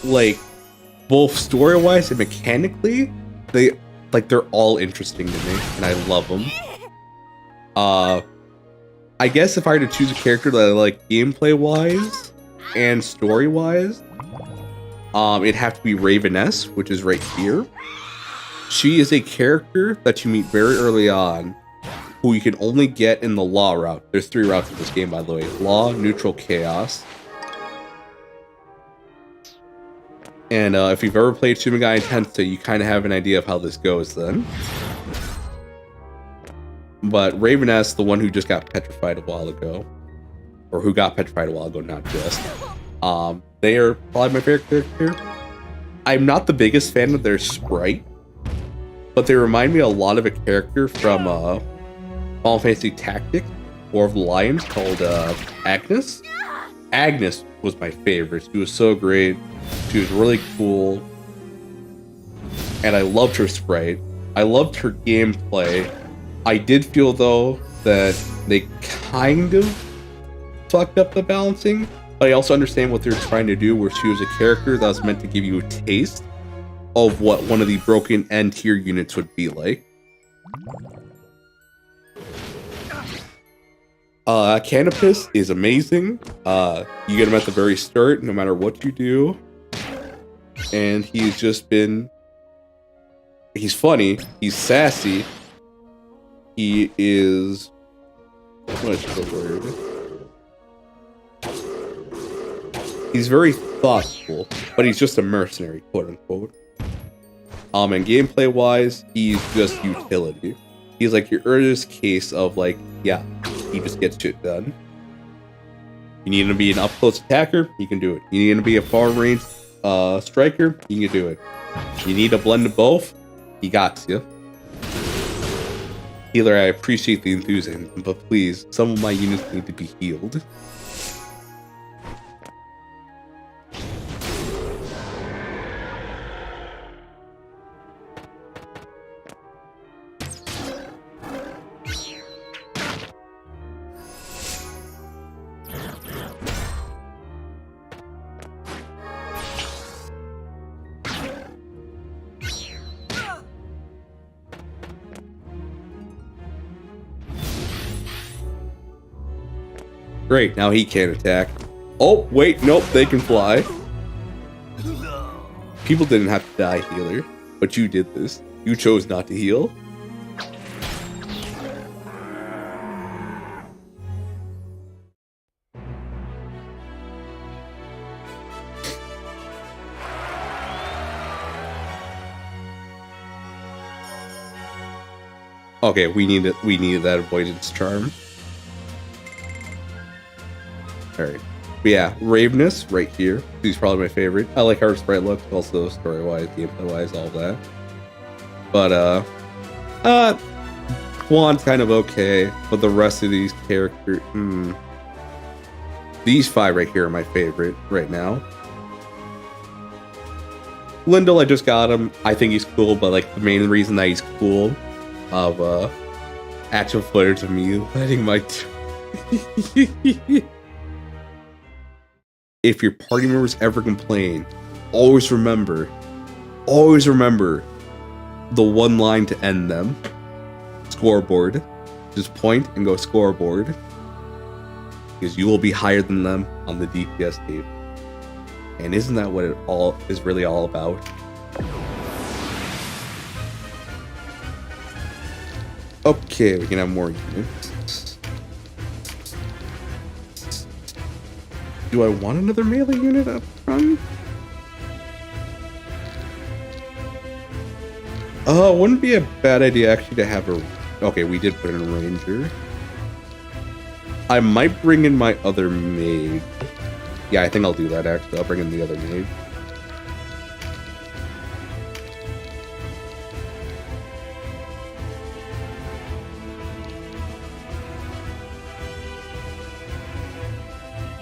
Like, both story-wise and mechanically, they're all interesting to me, and I love them. I guess if I were to choose a character that I like gameplay-wise and story-wise, it'd have to be Raveness, which is right here. She is a character that you meet very early on, who you can only get in the Law route. There's 3 routes in this game, by the way. Law, Neutral, Chaos. And if you've ever played Shin Megami Tensei, you kind of have an idea of how this goes then. But Raveness, the one who just got petrified a while ago, or who got petrified a while ago, not just, they are probably my favorite character. I'm not the biggest fan of their sprite, but they remind me a lot of a character from Final Fantasy Tactics, War of the Lions, called Agnes. Agnes was my favorite. She was so great. She was really cool. And I loved her sprite. I loved her gameplay. I did feel, though, that they kind of fucked up the balancing. But I also understand what they're trying to do, where she was a character that was meant to give you a taste of what one of the broken end tier units would be like. Canopus is amazing. You get him at the very start, no matter what you do. And he's just been... He's funny. He's sassy. He is... What is the word? He's very thoughtful, but he's just a mercenary, quote unquote. And gameplay-wise, he's just utility. He's like your earliest case of like, yeah, he just gets shit done. You need him to be an up-close attacker, you can do it. You need him to be a far-range striker, you can do it. You need a blend of both, he got you. Healer, I appreciate the enthusiasm, but please, some of my units need to be healed. Great, now he can't attack. Oh, wait, nope, they can fly. People didn't have to die, healer, but you did this. You chose not to heal. Okay, we needed that avoidance charm. Alright. But yeah, Raveness, right here. She's probably my favorite. I like how her sprite looks, also story-wise, gameplay-wise, all that. But, Juan's kind of okay, but the rest of these characters, These 5 right here are my favorite right now. Lindell, I just got him. I think he's cool, but like the main reason that he's cool of actual footage of me letting my if your party members ever complain, always remember the one line to end them. Scoreboard. Just point and go scoreboard. Because you will be higher than them on the DPS table. And isn't that what it all is really all about? Okay, we can have more units. Do I want another melee unit up front? Wouldn't be a bad idea actually to have a... Okay, we did put in a ranger. I might bring in my other maid. Yeah, I think I'll do that actually. I'll bring in the other maid.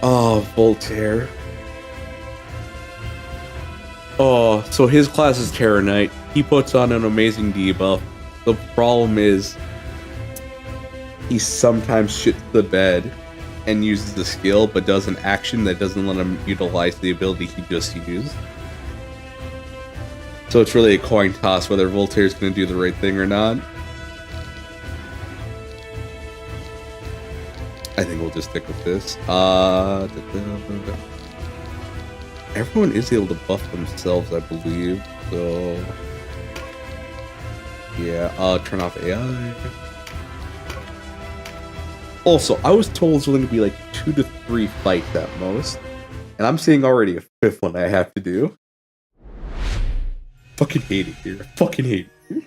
Oh, Voltaire. Oh, so his class is Terror Knight. He puts on an amazing debuff. The problem is he sometimes shits the bed and uses the skill, but does an action that doesn't let him utilize the ability he just used. So it's really a coin toss whether Voltaire is going to do the right thing or not. I think we'll just stick with this. Everyone is able to buff themselves, I believe. So yeah, turn off AI. Also, I was told it's only going to be like 2 to 3 fights at most. And I'm seeing already a 5th one I have to do. Fucking hate it here. Fucking hate it here.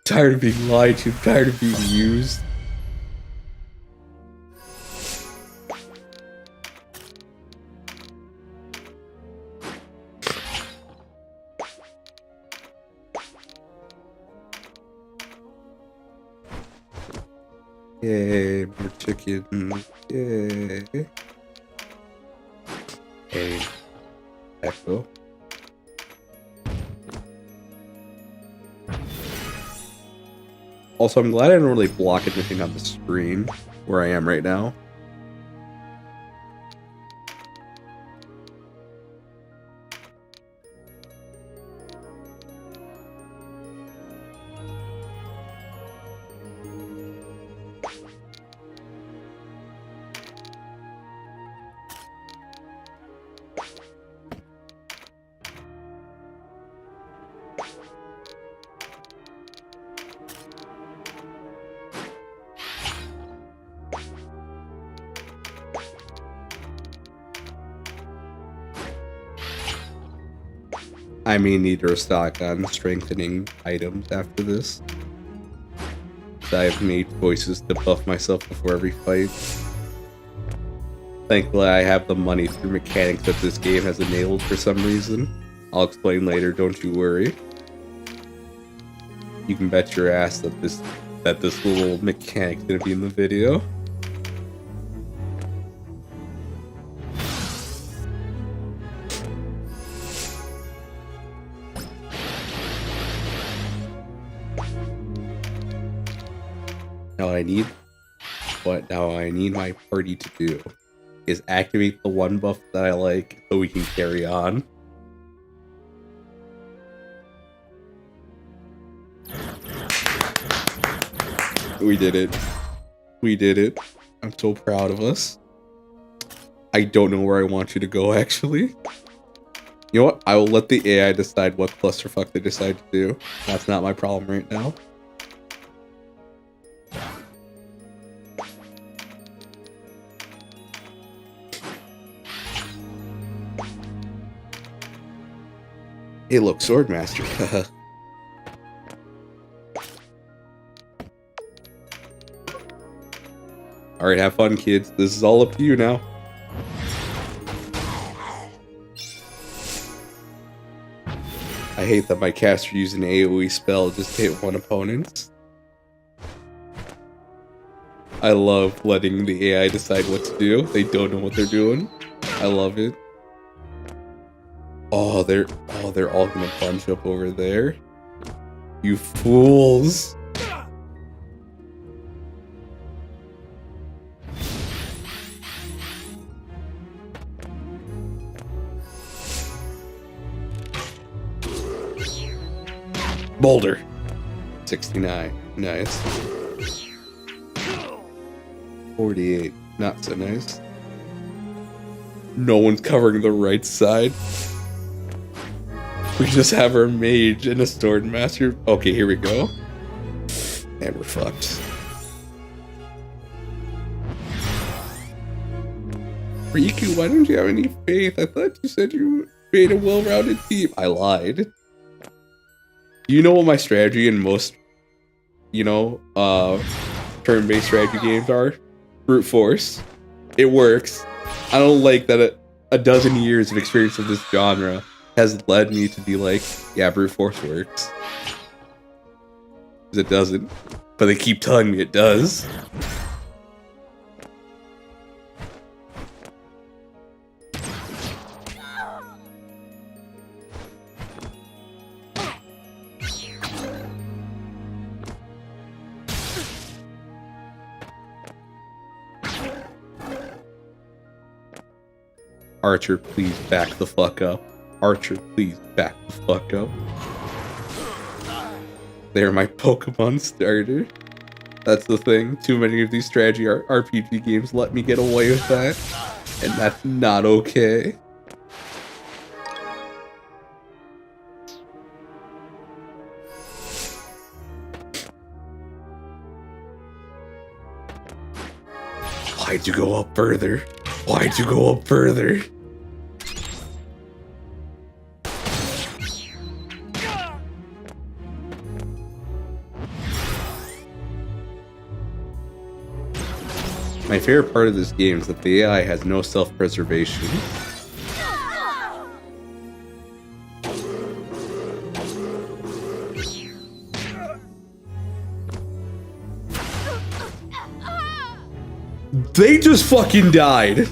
Tired of being lied to. Tired of being used. Yay, more chicken. Yay. Hey, Echo. Also, I'm glad I didn't really block anything on the screen where I am right now. I may need to restock on strengthening items after this. I have made choices to buff myself before every fight. Thankfully, I have the money through mechanics that this game has enabled for some reason. I'll explain later, don't you worry. You can bet your ass that this little mechanic's gonna be in the video. Now I need my party to do is activate the one buff that I like so we can carry on. We did it. We did it. I'm so proud of us. I don't know where I want you to go, actually. You know what? I will let the AI decide what clusterfuck they decide to do. That's not my problem right now. Hey, look, Swordmaster. Alright, have fun, kids. This is all up to you now. I hate that my caster used an AoE spell just to hit one opponent. I love letting the AI decide what to do. They don't know what they're doing. I love it. Oh, they're all gonna bunch up over there. You fools. Boulder. 69. Nice. 48. Not so nice. No one's covering the right side. We just have our mage and a sword master. Okay, here we go. And we're fucked. Rikku, why don't you have any faith? I thought you said you made a well-rounded team. I lied. You know what my strategy in most, turn-based strategy games are? Brute force. It works. I don't like that a dozen years of experience of this genre has led me to be like, yeah, brute force works. Because it doesn't. But they keep telling me it does. Archer, please back the fuck up. Archer, please back the fuck up. They're my Pokemon starter. That's the thing. Too many of these strategy RPG games let me get away with that. And that's not okay. Why'd you go up further? Why'd you go up further? My favorite part of this game is that the AI has no self-preservation. They just fucking died.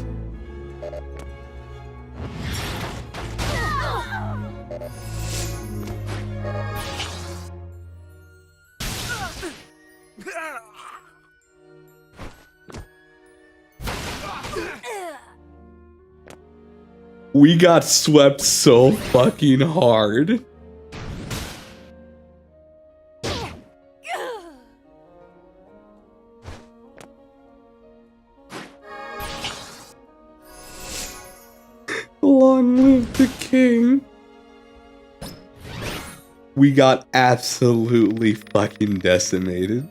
We got swept so fucking hard. Long live the king. We got absolutely fucking decimated.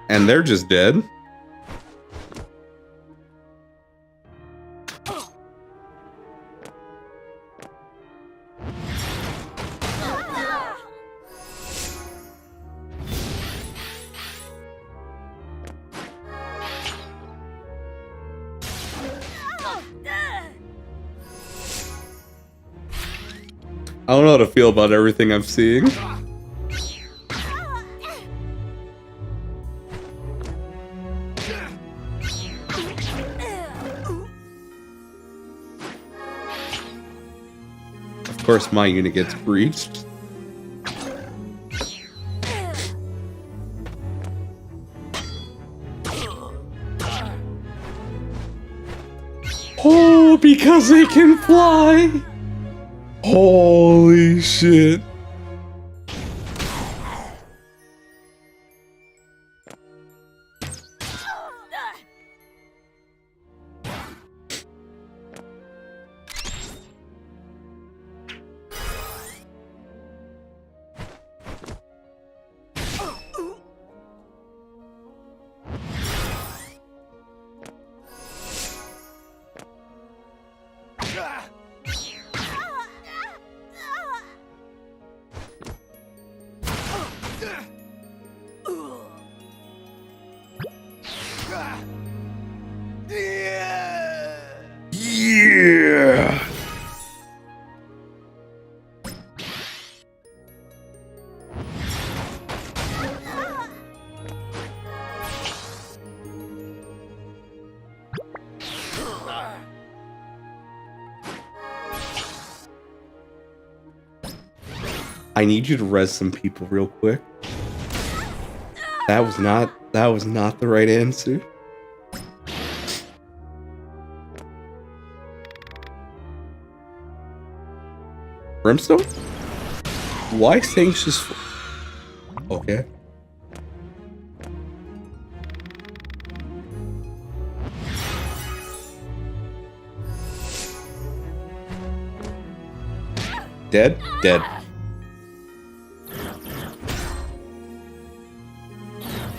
And they're just dead. I don't know how to feel about everything I'm seeing. Of course, my unit gets breached. Oh, because they can fly! Holy shit. Yeah. I need you to res some people real quick. That was not the right answer. Brimstone? Why Sanctious? Okay. Dead? Dead.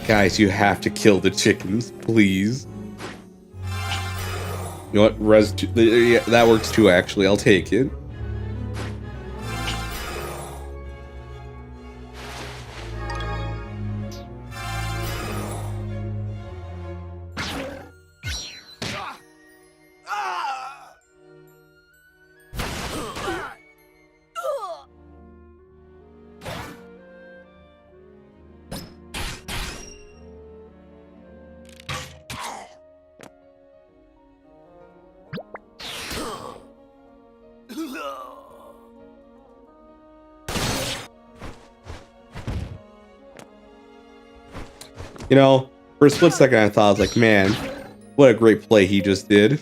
Guys, you have to kill the chickens, please. You know what? Res 2, yeah, that works too, actually. I'll take it. You know, for a split second I thought, I was like, man, what a great play he just did.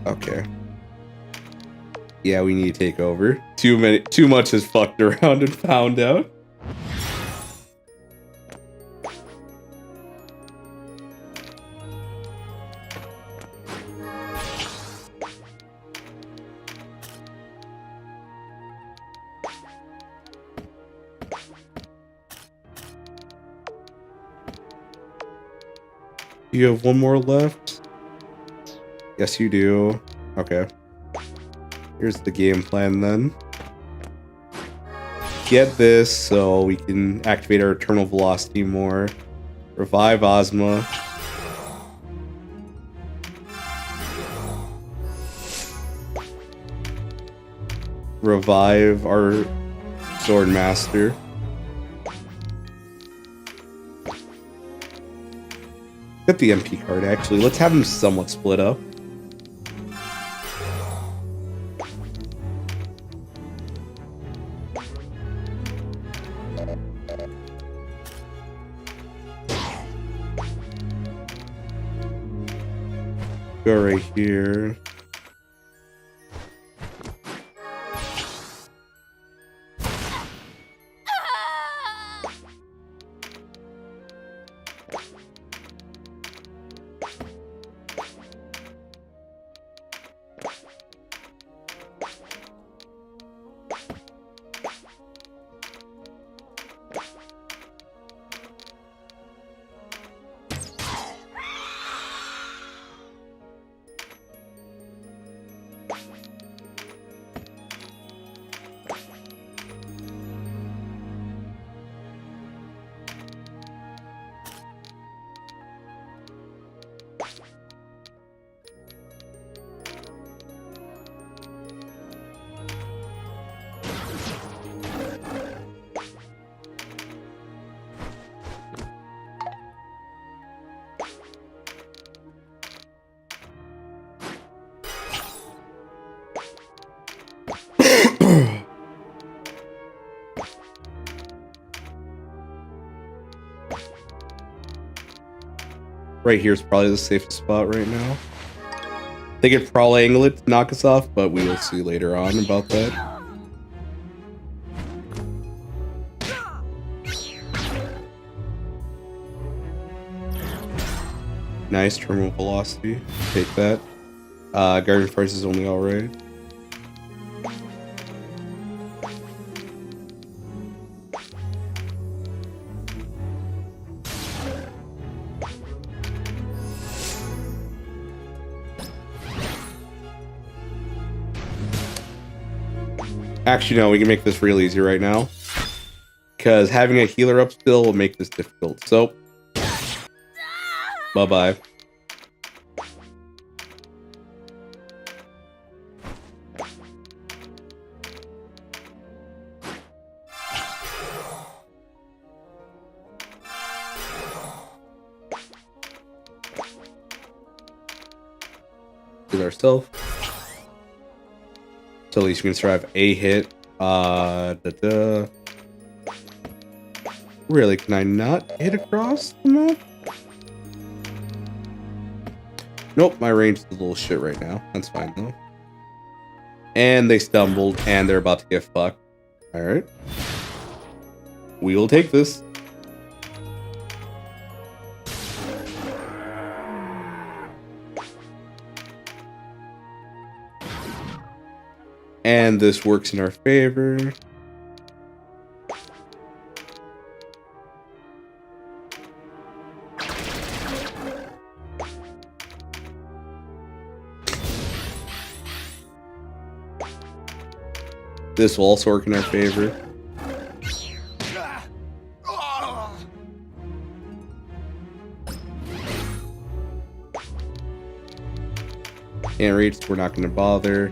Okay. Yeah, we need to take over. Too much has fucked around and found out. You have one more left? Yes, you do. Okay. Here's the game plan then. Get this so we can activate our eternal velocity more. Revive Ozma. Revive our Sword Master. Get the MP card actually. Let's have them somewhat split up. Go right here. Right here is probably the safest spot right now. They could probably angle it to knock us off, but we will see later on about that. Nice terminal velocity. Take that. Guardian price is only alright. Actually, no, we can make this real easy right now. Because having a healer up still will make this difficult. So, bye-bye. Heal ourselves. So at least we can survive a hit. Really, can I not hit across the map? Nope, my range is a little shit right now. That's fine though. And they stumbled, and they're about to get fucked. Alright. We will take this. And this works in our favor. This will also work in our favor. Can't reach, we're not going to bother.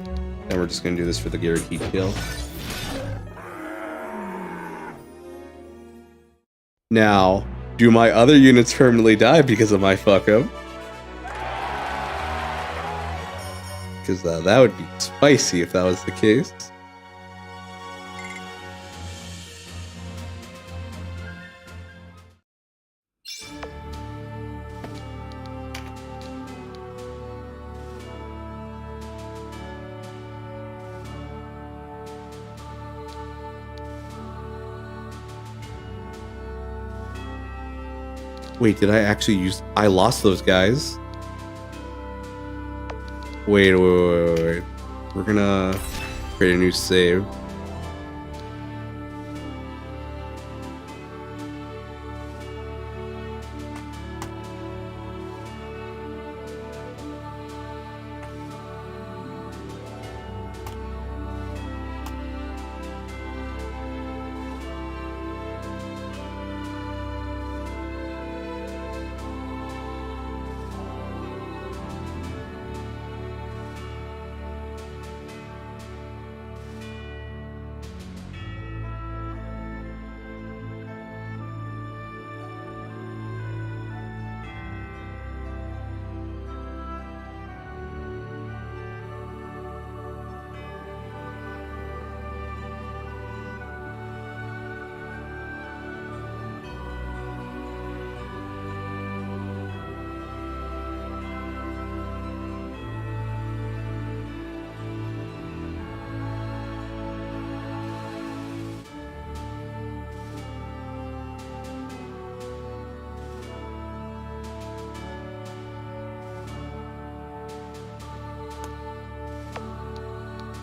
Then we're just going to do this for the guaranteed kill. Now, do my other units permanently die because of my fuck up? Because that would be spicy if that was the case. Wait, did I actually use... I lost those guys. Wait. We're gonna create a new save.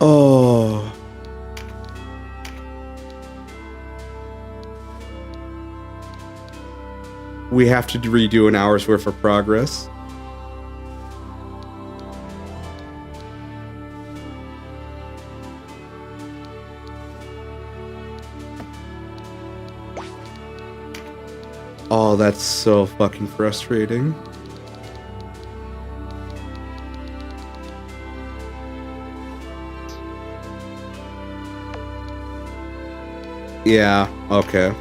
Oh. We have to redo an hour's worth of progress. Oh, that's so fucking frustrating. Yeah, okay.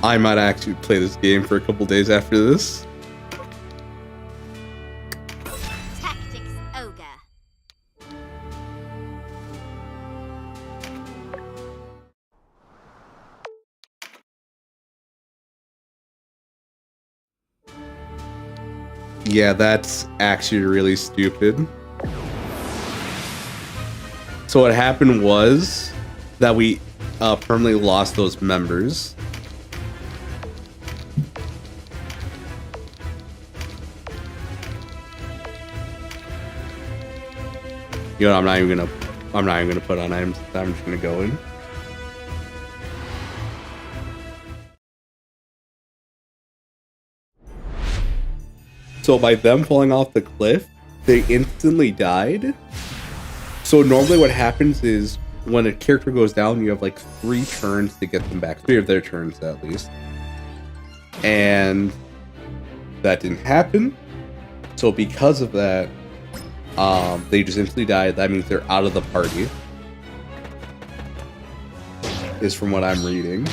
I might actually play this game for a couple days after this. Tactics, Ogre. Yeah, that's actually really stupid. So what happened was that we permanently lost those members. You know, I'm not even gonna put on items. I'm just gonna go in. So by them falling off the cliff, they instantly died. So normally what happens is when a character goes down, you have like 3 turns to get them back. 3 of their turns at least. And that didn't happen. So because of that, they just instantly died. That means they're out of the party. Is from what I'm reading.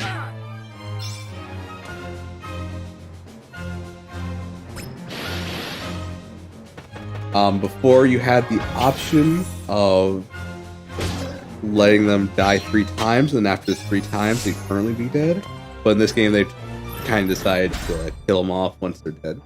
Before you had the option of letting them die 3 times, and after 3 times they'd currently be dead. But in this game, they kind of decided to kill them off once they're dead.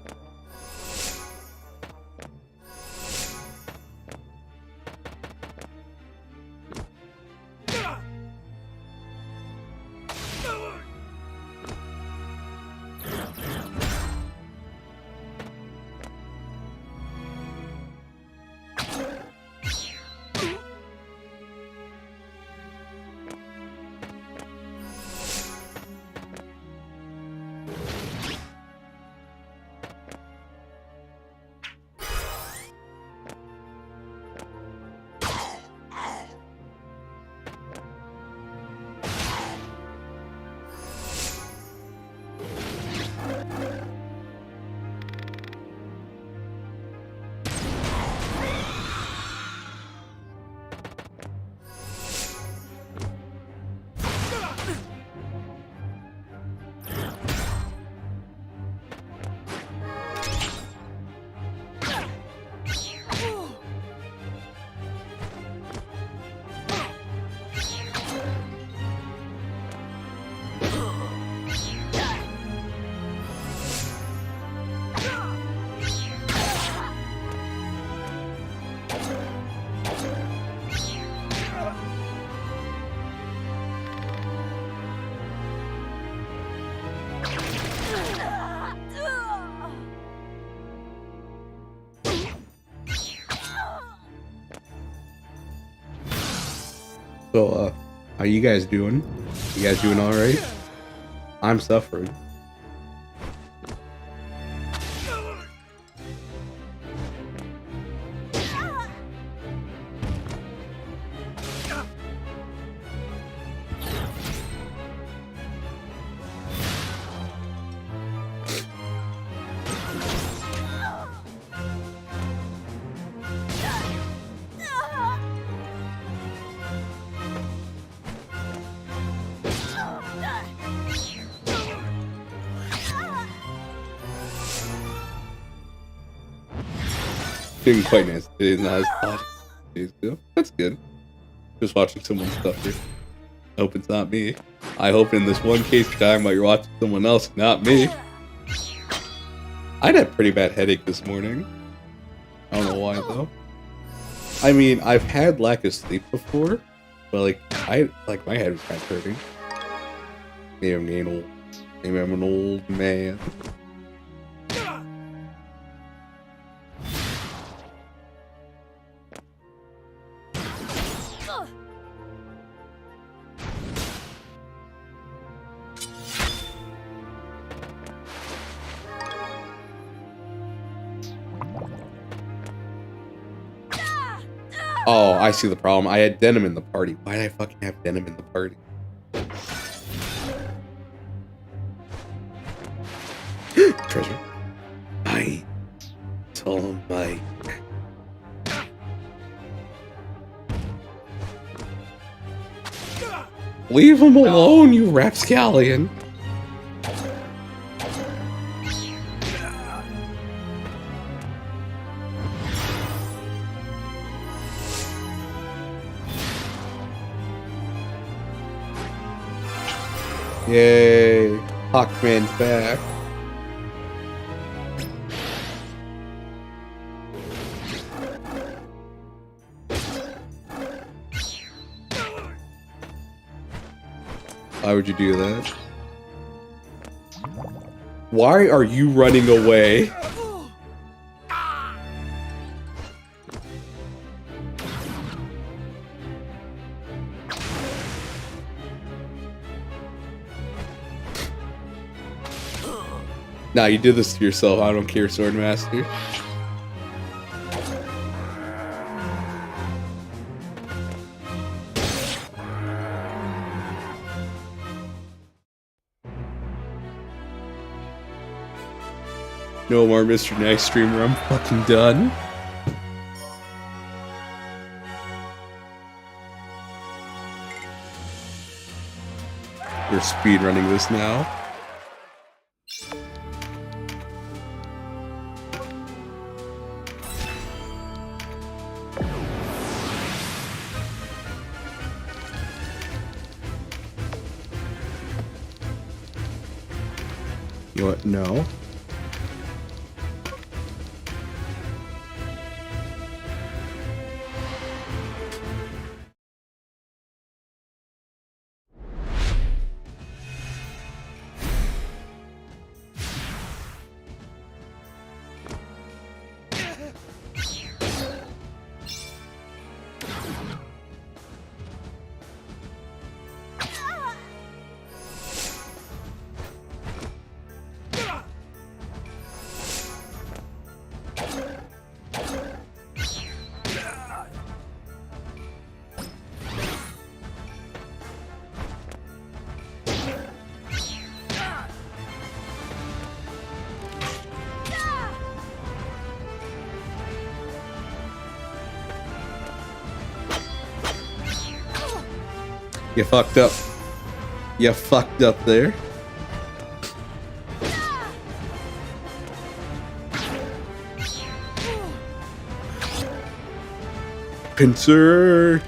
So, how you guys doing? You guys doing alright? I'm suffering. Didn't quite nice. It's not as hot as days ago. That's good. Just watching someone suffer. I hope it's not me. I hope in this one case you're talking about you're watching someone else, not me. I had a pretty bad headache this morning. I don't know why though. I mean, I've had lack of sleep before, but my head was kind of hurting. Maybe I'm getting old. Maybe I'm an old man. Oh, I see the problem. I had denim in the party. Why did I fucking have denim in the party? Treasure. I told my... Leave him alone, you rapscallion. Yay, Hawkman's back. Why would you do that? Why are you running away? Nah, you did this to yourself. I don't care, Swordmaster. No more Mr. Nice Streamer. I'm fucking done. We're speedrunning this now. You know what? No. You fucked up. You fucked up there. Pincer.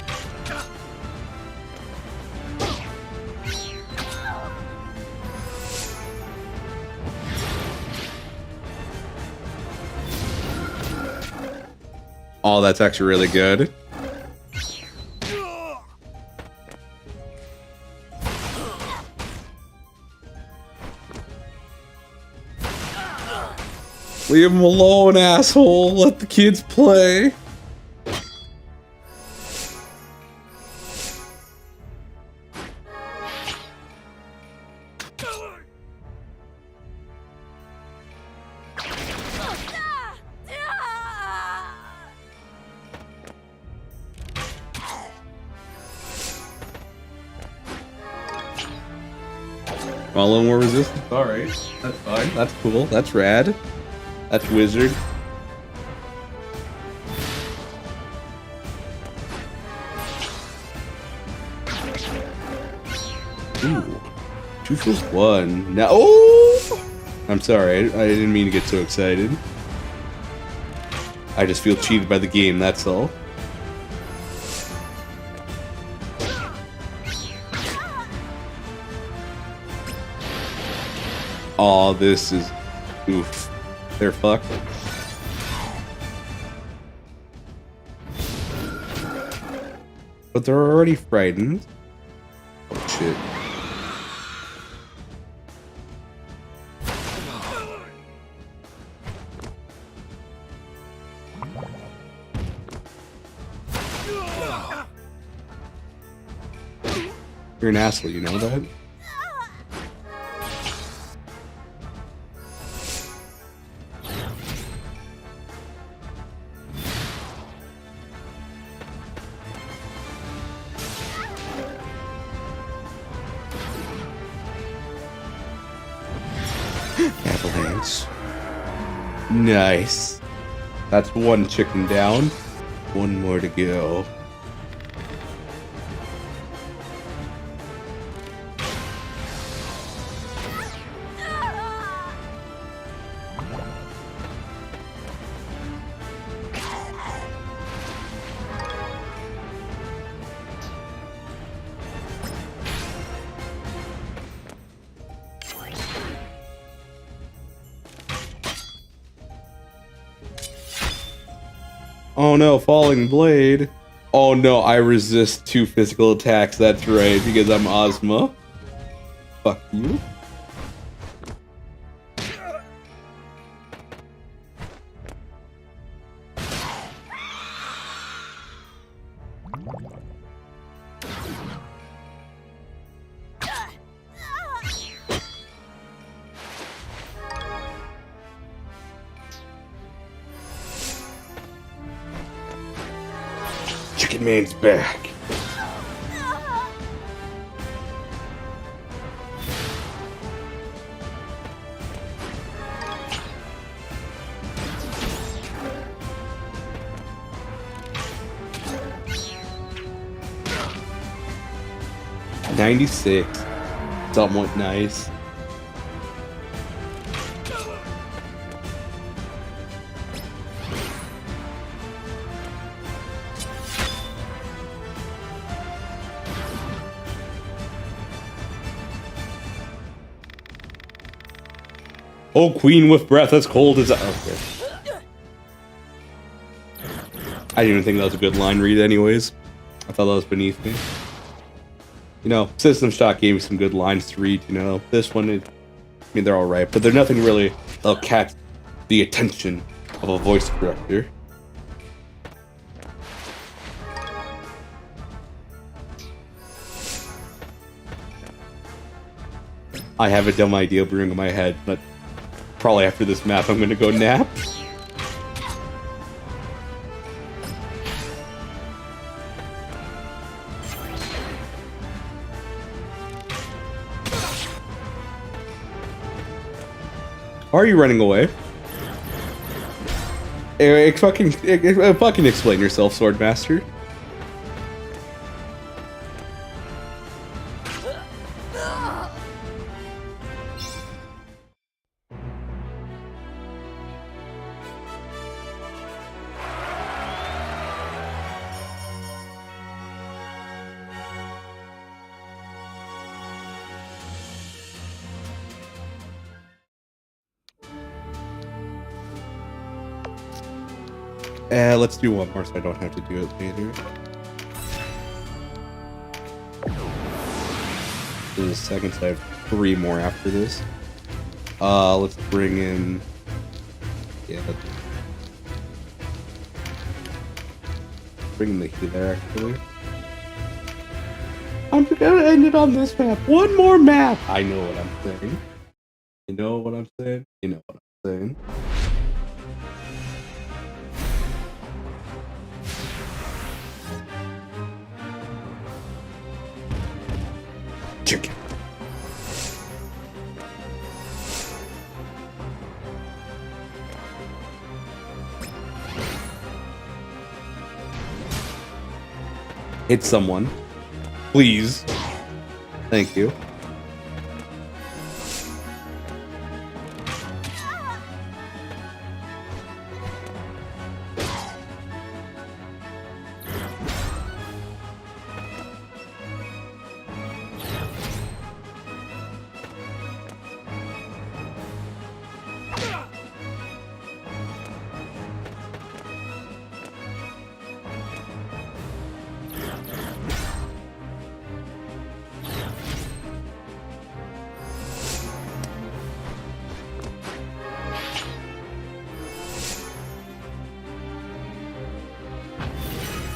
Oh, that's actually really good. Leave him alone, asshole. Let the kids play. A little more resistance. Alright. That's fine. That's cool. That's rad. That's wizard. Ooh. 2+1. Now. Oh! I'm sorry. I didn't mean to get so excited. I just feel cheated by the game, that's all. Aw, this is... Oof. They're fucked. But they're already frightened. Oh, shit. You're an asshole, you know that? Avalanche. Nice. That's one chicken down. One more to go. Oh no, falling blade. Oh no, I resist 2 physical attacks, that's right, because I'm Ozma. Fuck you. Chicken Man's back. $96. Somewhat nice. Oh, Queen with breath as cold as... Okay. I didn't even think that was a good line read anyways. I thought that was beneath me. You know, System Shock gave me some good lines to read, you know. This one, I mean, they're alright, but they're nothing really that'll catch the attention of a voice director. I have a dumb idea brewing in my head, but probably after this map I'm gonna go nap. Are you running away? Fucking explain yourself, Swordmaster. Let's do one more so I don't have to do it later. This is the second, so I have 3 more after this. Let's bring in... Yeah, bring in the healer, actually. I'm gonna end it on this map. One more map! I know what I'm saying. You know what I'm saying? You know what I'm saying. Chicken. Hit someone. Please. Thank you.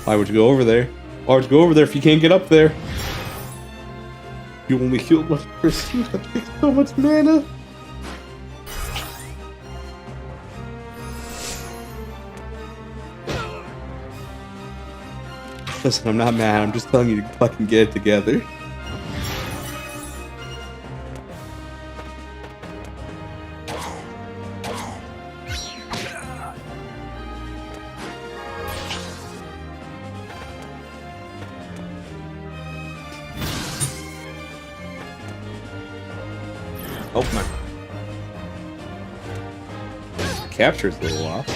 Why would you go over there? Why would you go over there if you can't get up there? You only healed one person. That takes so much mana. Listen, I'm not mad. I'm just telling you to fucking get it together. Oh my. Capture's a little off.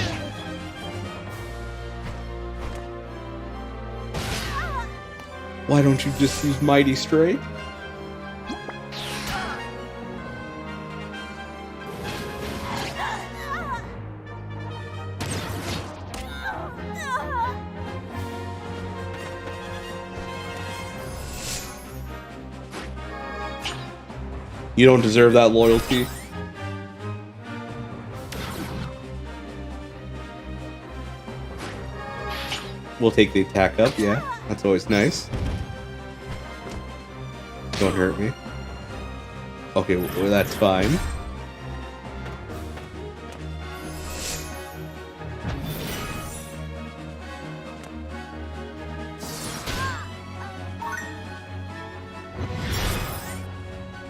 Why don't you just use Mighty Strike? You don't deserve that loyalty. We'll take the attack up, yeah. That's always nice. Don't hurt me. Okay, well, that's fine.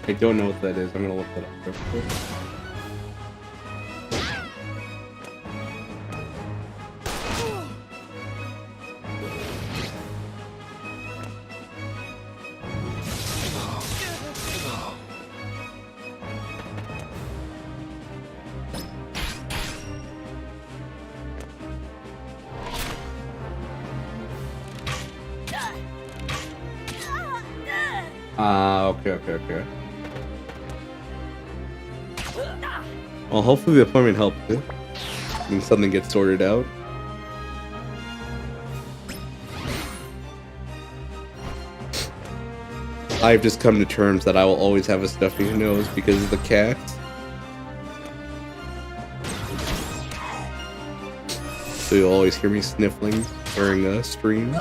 I don't know what that is. I'm gonna look that up real quick. Okay. Well, hopefully the appointment helped it. And something gets sorted out. I've just come to terms that I will always have a stuffy nose because of the cat. So you'll always hear me sniffling during streams.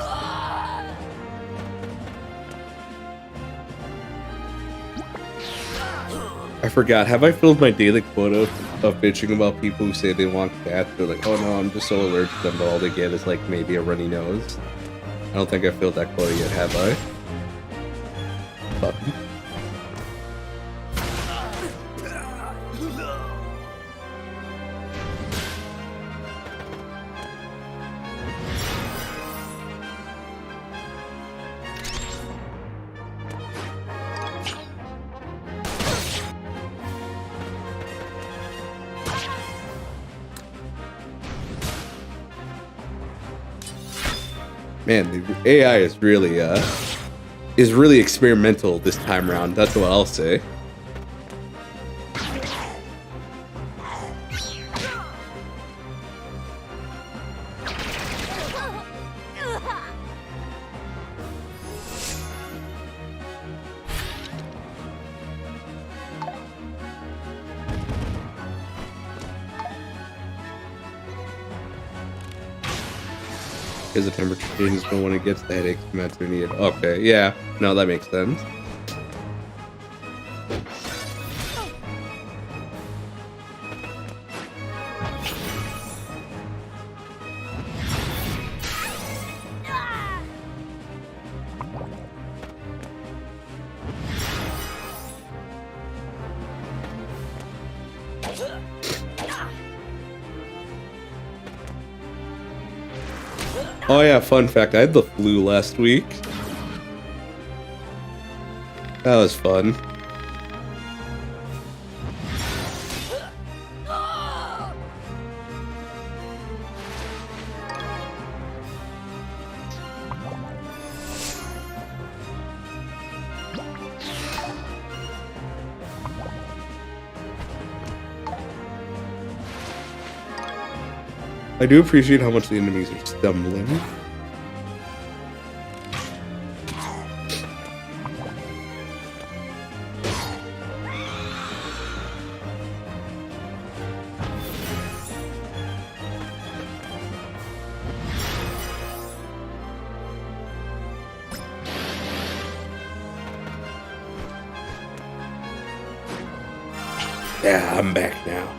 I forgot, have I filled my daily quota of bitching about people who say they want cats? They're like, oh no, I'm just so allergic to them, but all they get is like maybe a runny nose. I don't think I filled that quota yet, have I? Fuck. Man, the AI is really experimental this time around. That's what I'll say. Because the temperature changes when it gets the headaches meds are needed. Okay, yeah. No, that makes sense. Oh yeah, fun fact, I had the flu last week. That was fun. I do appreciate how much the enemies are stumbling. Yeah, I'm back now.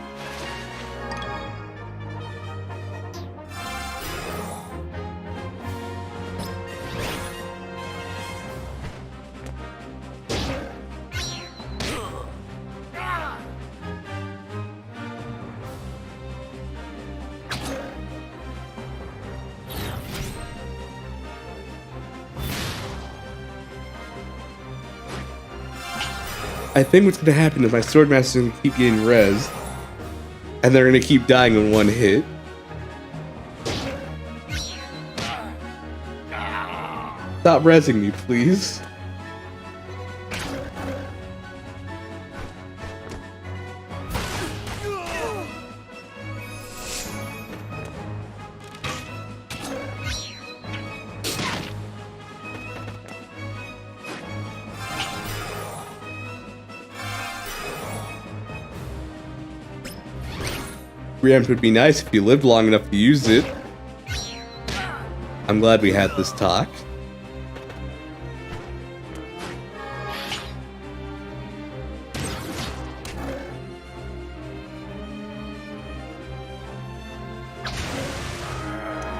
I think what's gonna happen is my Swordmaster's gonna keep getting rezzed, and they're gonna keep dying in one hit. Stop rezzing me, please. Preempt would be nice if you lived long enough to use it. I'm glad we had this talk.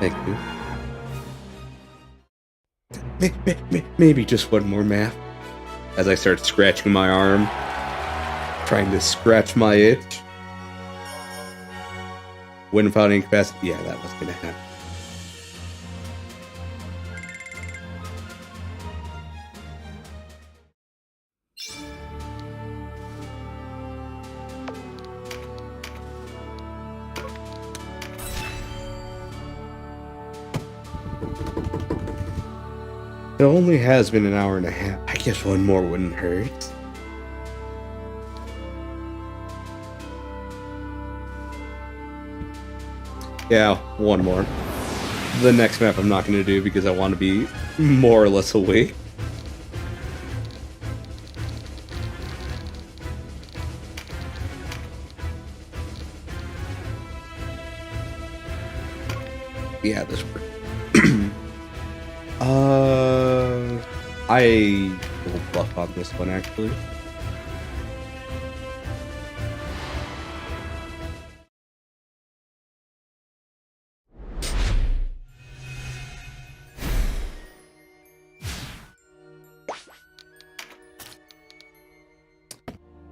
Thank you. Maybe just one more math. As I start scratching my arm, trying to scratch my itch. When found incapacity, yeah, that was gonna happen. It only has been an hour and a half. I guess one more wouldn't hurt. Yeah, one more. The next map I'm not going to do because I want to be more or less awake. Yeah, this works. I will buff on this one actually.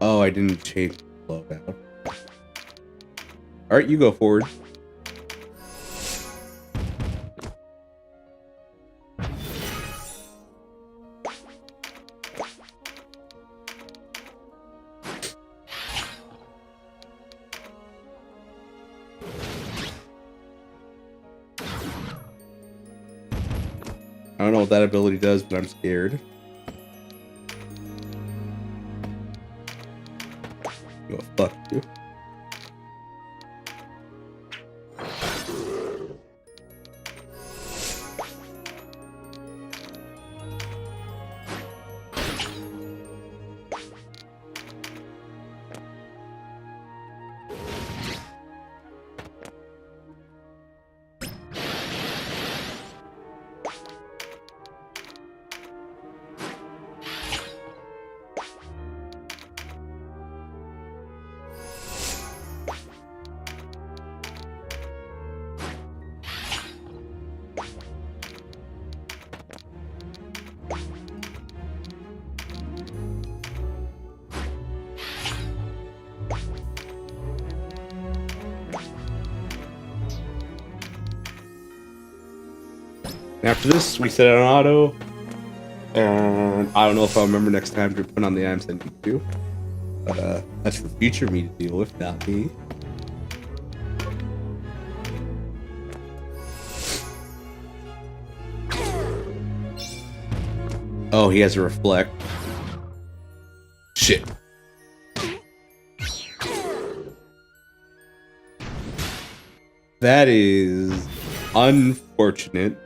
Oh, I didn't change the loadout. Alright, you go forward. I don't know what that ability does, but I'm scared. Oh, fuck you. After this, we set it on auto. And I don't know if I'll remember next time to put on the I'm sending you. But that's for future me to deal with, not me. Oh, he has a reflect. Shit. That is unfortunate.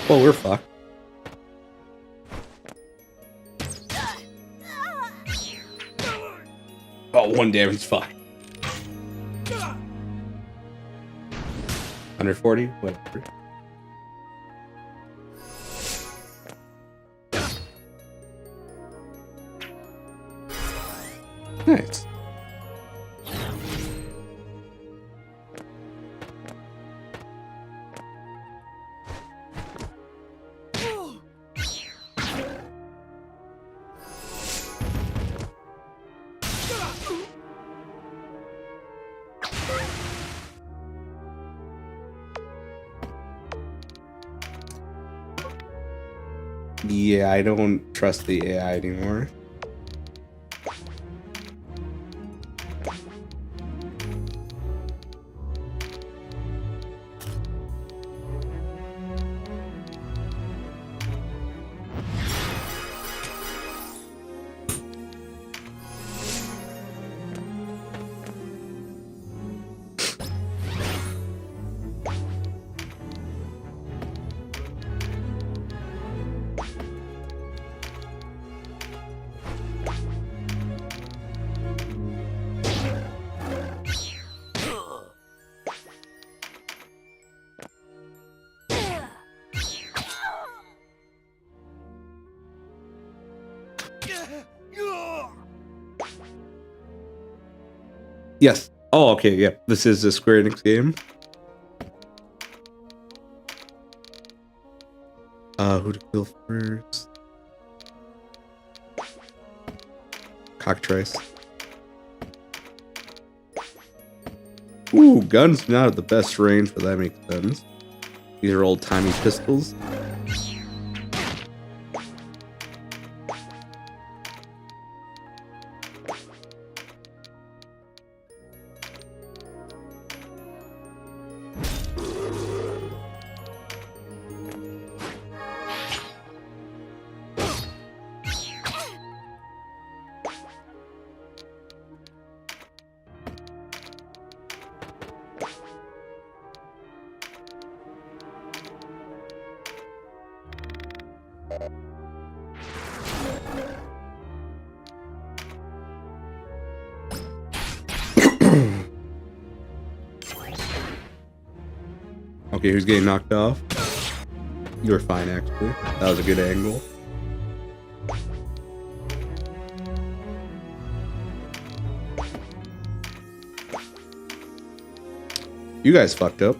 Well, we're fucked. Oh, 1 damage is fine. 140? Whatever. Nice. Yeah, I don't trust the AI anymore. Yes. Oh, okay, yeah. This is a Square Enix game. Who to kill first? Cockatrice. Ooh, guns not at the best range, but that makes sense. These are old-timey pistols. Okay, who's getting knocked off? You were fine, actually. That was a good angle. You guys fucked up.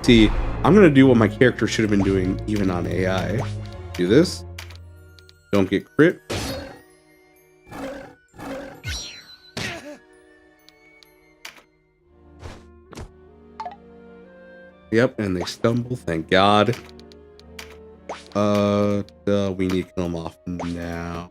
See, I'm gonna do what my character should have been doing even on AI. Do this. Don't get crit. Yep, and they stumble, thank God. We need to kill them off now.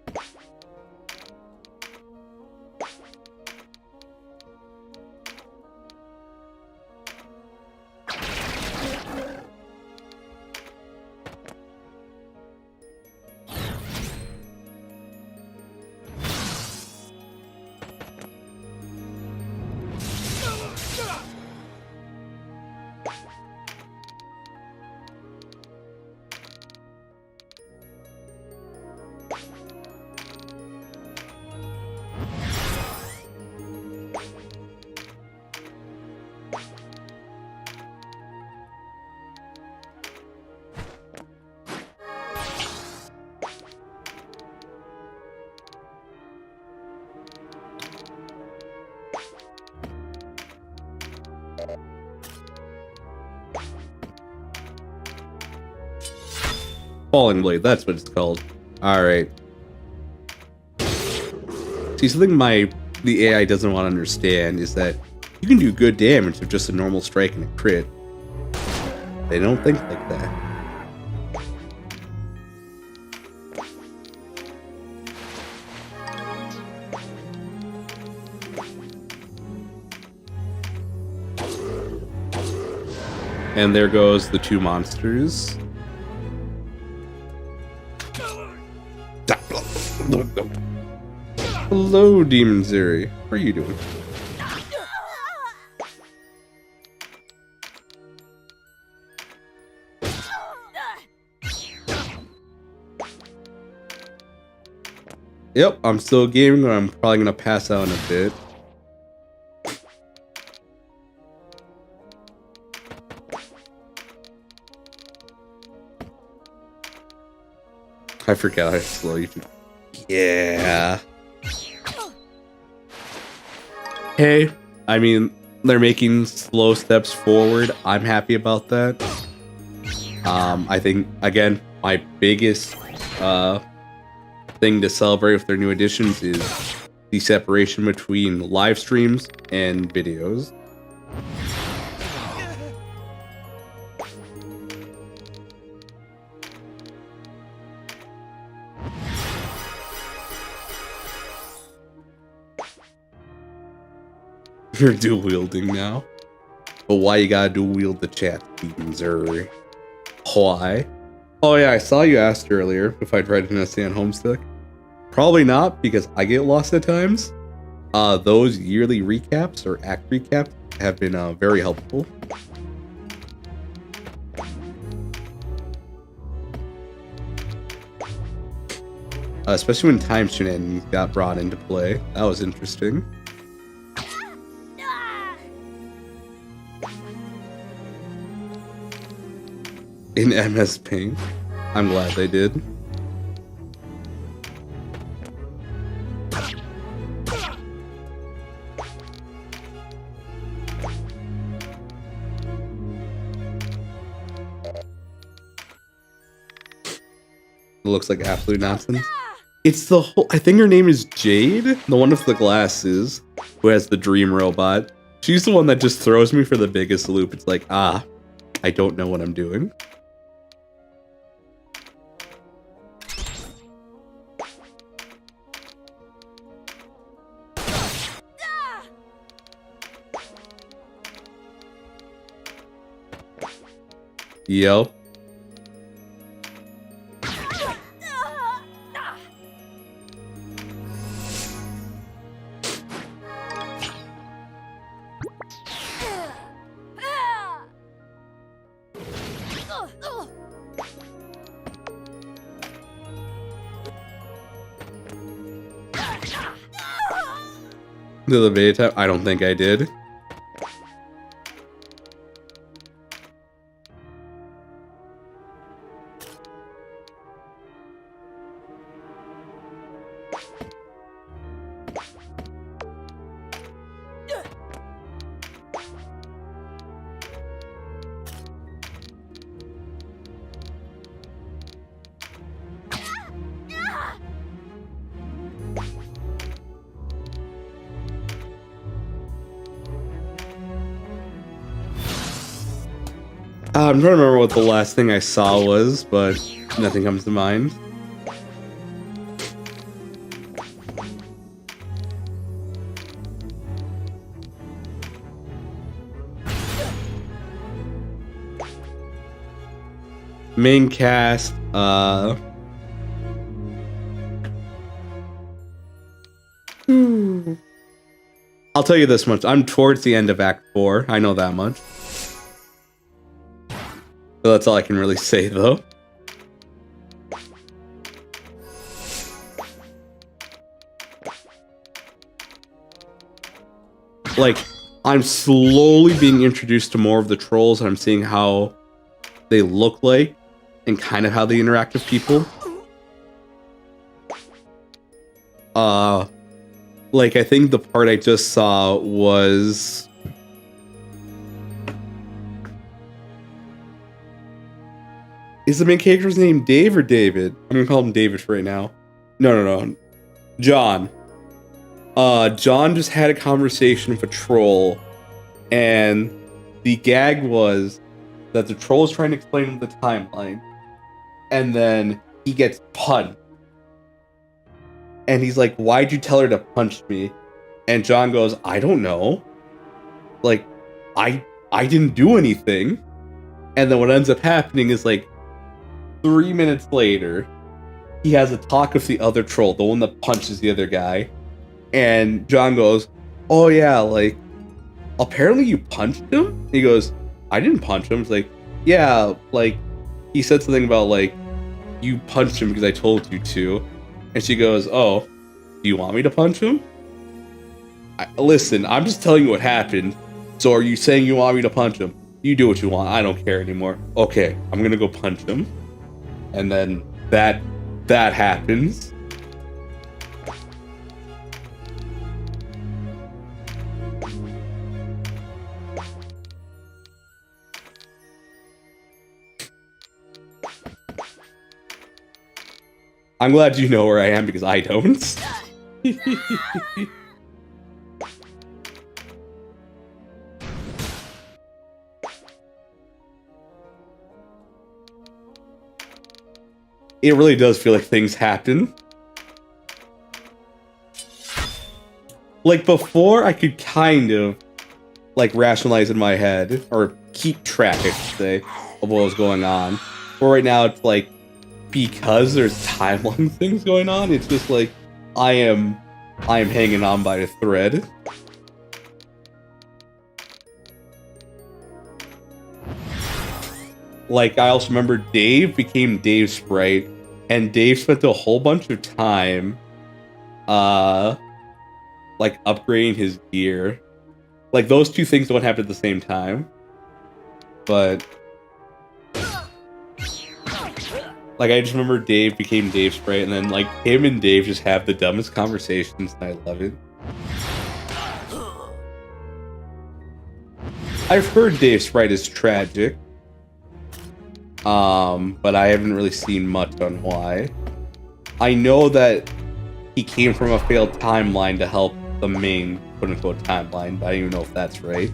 Falling Blade, that's what it's called. Alright. See, something the AI doesn't want to understand is that you can do good damage with just a normal strike and a crit. They don't think like that. And there goes the two monsters. Hello, Demon Zeri. How are you doing? Yep, I'm still gaming, but I'm probably gonna pass out in a bit. I forgot how slow you do. Yeah. Hey, I mean, they're making slow steps forward. I'm happy about that. I think, again, my biggest thing to celebrate with their new additions is the separation between live streams and videos. You're dual wielding now. But why you gotta dual wield the chat, Zuri? Why? Oh yeah, I saw you asked earlier if I tried to understand Homestick. Probably not, because I get lost at times. Those yearly recaps or act recaps have been very helpful. Especially when time shenanigans got brought into play. That was interesting. In MS Paint. I'm glad they did. It looks like absolute nonsense. It's the whole, I think her name is Jade, the one with the glasses, who has the dream robot. She's the one that just throws me for the biggest loop. It's like, I don't know what I'm doing. Yo. To the beta? I don't think I did. I'm trying to remember what the last thing I saw was, but nothing comes to mind. Main cast, I'll tell you this much. I'm towards the end of Act 4. I know that much. So that's all I can really say, though. Like, I'm slowly being introduced to more of the trolls, and I'm seeing how they look like and kind of how they interact with people. Like, I think the part I just saw was Is the main character's name Dave or David? I'm gonna call him David for right now. No. John. John just had a conversation with a troll, and the gag was that the troll is trying to explain him the timeline, and then he gets punched. And he's like, why'd you tell her to punch me? And John goes, I don't know. Like, I didn't do anything. And then what ends up happening is like 3 minutes later, he has a talk with the other troll, the one that punches the other guy. And John goes, oh yeah, like, apparently you punched him? He goes, I didn't punch him. It's like, yeah, like, he said something about like, you punched him because I told you to. And she goes, oh, do you want me to punch him? Listen, I'm just telling you what happened. So are you saying you want me to punch him? You do what you want. I don't care anymore. Okay, I'm gonna go punch him. And then that happens. I'm glad you know where I am because I don't. It really does feel like things happen. Like before, I could kind of like rationalize in my head or keep track, I should say, of what was going on. But right now, it's like because there's timeline things going on. It's just like I am hanging on by a thread. Like, I also remember Dave became Dave Sprite, and Dave spent a whole bunch of time, like, upgrading his gear. Like, those two things don't happen at the same time. But, like, I just remember Dave became Dave Sprite, and then, like, him and Dave just have the dumbest conversations, and I love it. I've heard Dave Sprite is tragic. But I haven't really seen much on why. I know that he came from a failed timeline to help the main quote-unquote timeline, but I don't even know if that's right.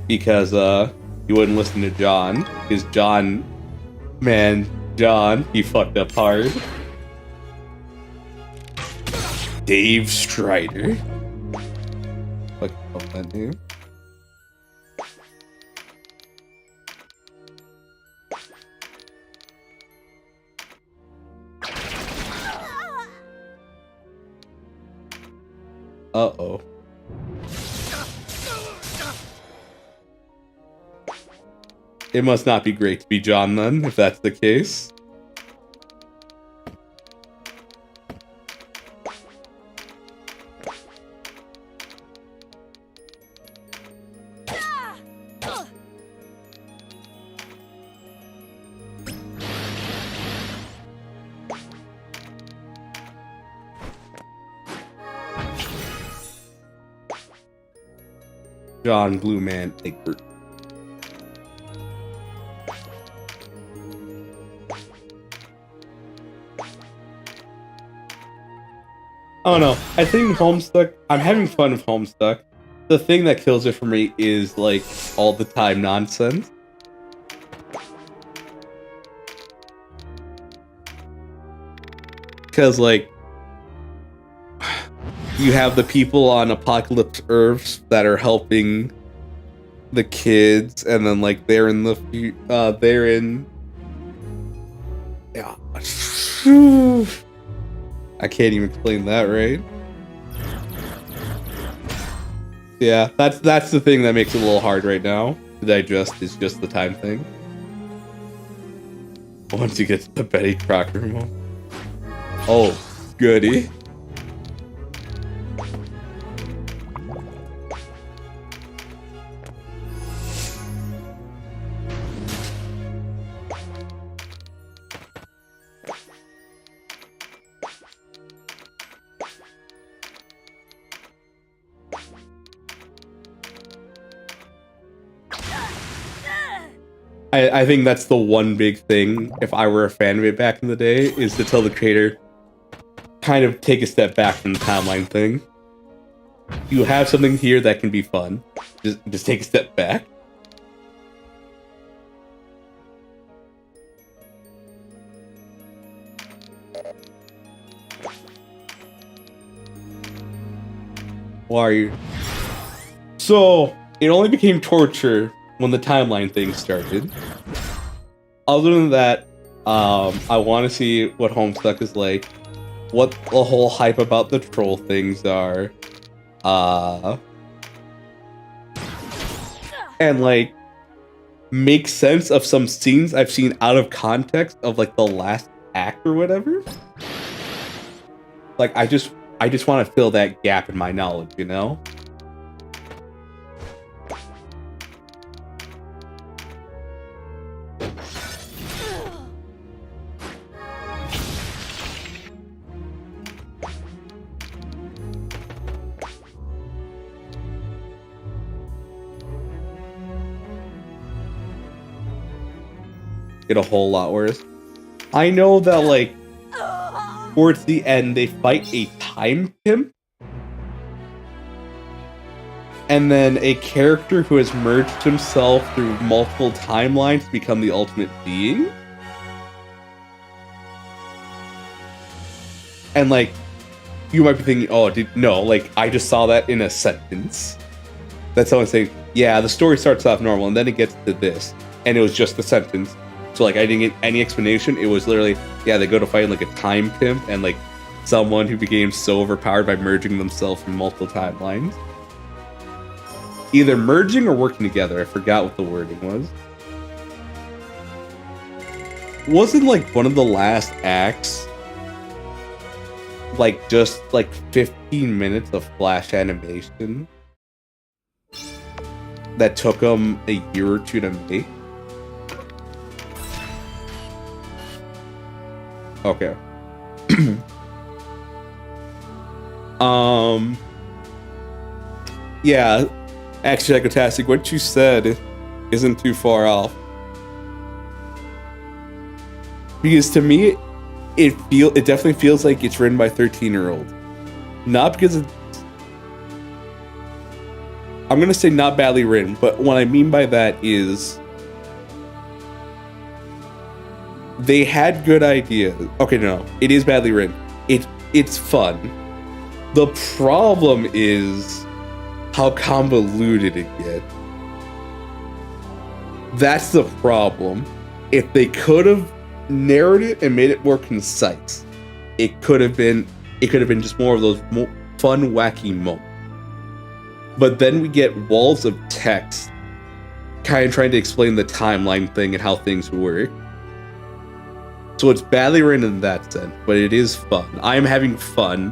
Because, he wouldn't listen to John. Because John, he fucked up hard. Dave Strider. Fuck that name. Uh-oh. It must not be great to be John then, if that's the case. John Blue Man Egbert. I don't know. I think Homestuck, I'm having fun with Homestuck. The thing that kills it for me is like all the time nonsense. Because like you have the people on Apocalypse Earths that are helping the kids, and then like they're in yeah. I can't even explain that, right? Yeah, that's the thing that makes it a little hard right now to digest, is just the time thing. Once you get to the Betty Crocker moment. Oh, goody. I think that's the one big thing, if I were a fan of it back in the day, is to tell the creator, kind of take a step back from the timeline thing. You have something here that can be fun. Just take a step back. Why are you? So, it only became torture when the timeline thing started. Other than that, I want to see what Homestuck is like, what the whole hype about the troll things are, and like make sense of some scenes I've seen out of context of like the last act or whatever. Like I just want to fill that gap in my knowledge, you know? Get a whole lot worse. I know that like towards the end they fight a time pimp, and then a character who has merged himself through multiple timelines to become the ultimate being. And like you might be thinking, oh, no, like I just saw that in a sentence. That's someone saying, yeah, the story starts off normal and then it gets to this, and it was just the sentence. So like I didn't get any explanation. It was literally, yeah, they go to fight like a time pimp and like someone who became so overpowered by merging themselves from multiple timelines. Either merging or working together. I forgot what the wording was. Wasn't like one of the last acts like just like 15 minutes of flash animation that took them a year or two to make? Okay. Yeah, actually, Ecotastic, what you said isn't too far off. Because to me, it definitely feels like it's written by 13-year-olds. Not because it's, I'm gonna say not badly written, but what I mean by that is they had good ideas. Okay, no, it is badly written. It's fun. The problem is how convoluted it gets. That's the problem. If they could have narrowed it and made it more concise, it could have been just more of those fun, wacky moments. But then we get walls of text, kind of trying to explain the timeline thing and how things work. So it's badly written in that sense, but it is fun. I am having fun.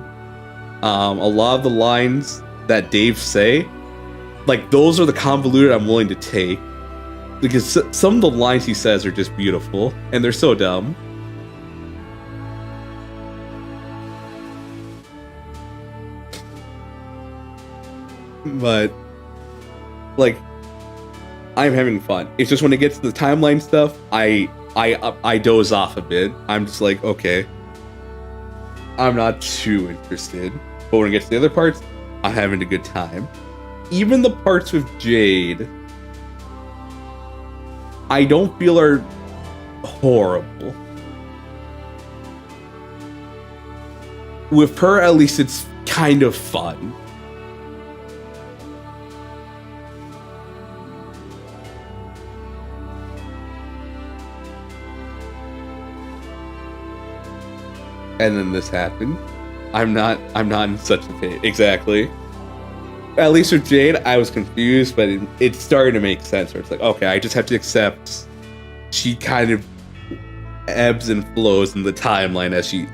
A lot of the lines that Dave say, like those are the convoluted I'm willing to take, because some of the lines he says are just beautiful, and they're so dumb. But like, I'm having fun. It's just when it gets to the timeline stuff, I doze off a bit. I'm just like, okay, I'm not too interested. But when it gets to the other parts, I'm having a good time. Even the parts with Jade, I don't feel are horrible. With her, at least it's kind of fun. And then this happened. I'm not in such a pain. Exactly. At least with Jade, I was confused, but it's starting to make sense. Where it's like, okay, I just have to accept she kind of ebbs and flows in the timeline as she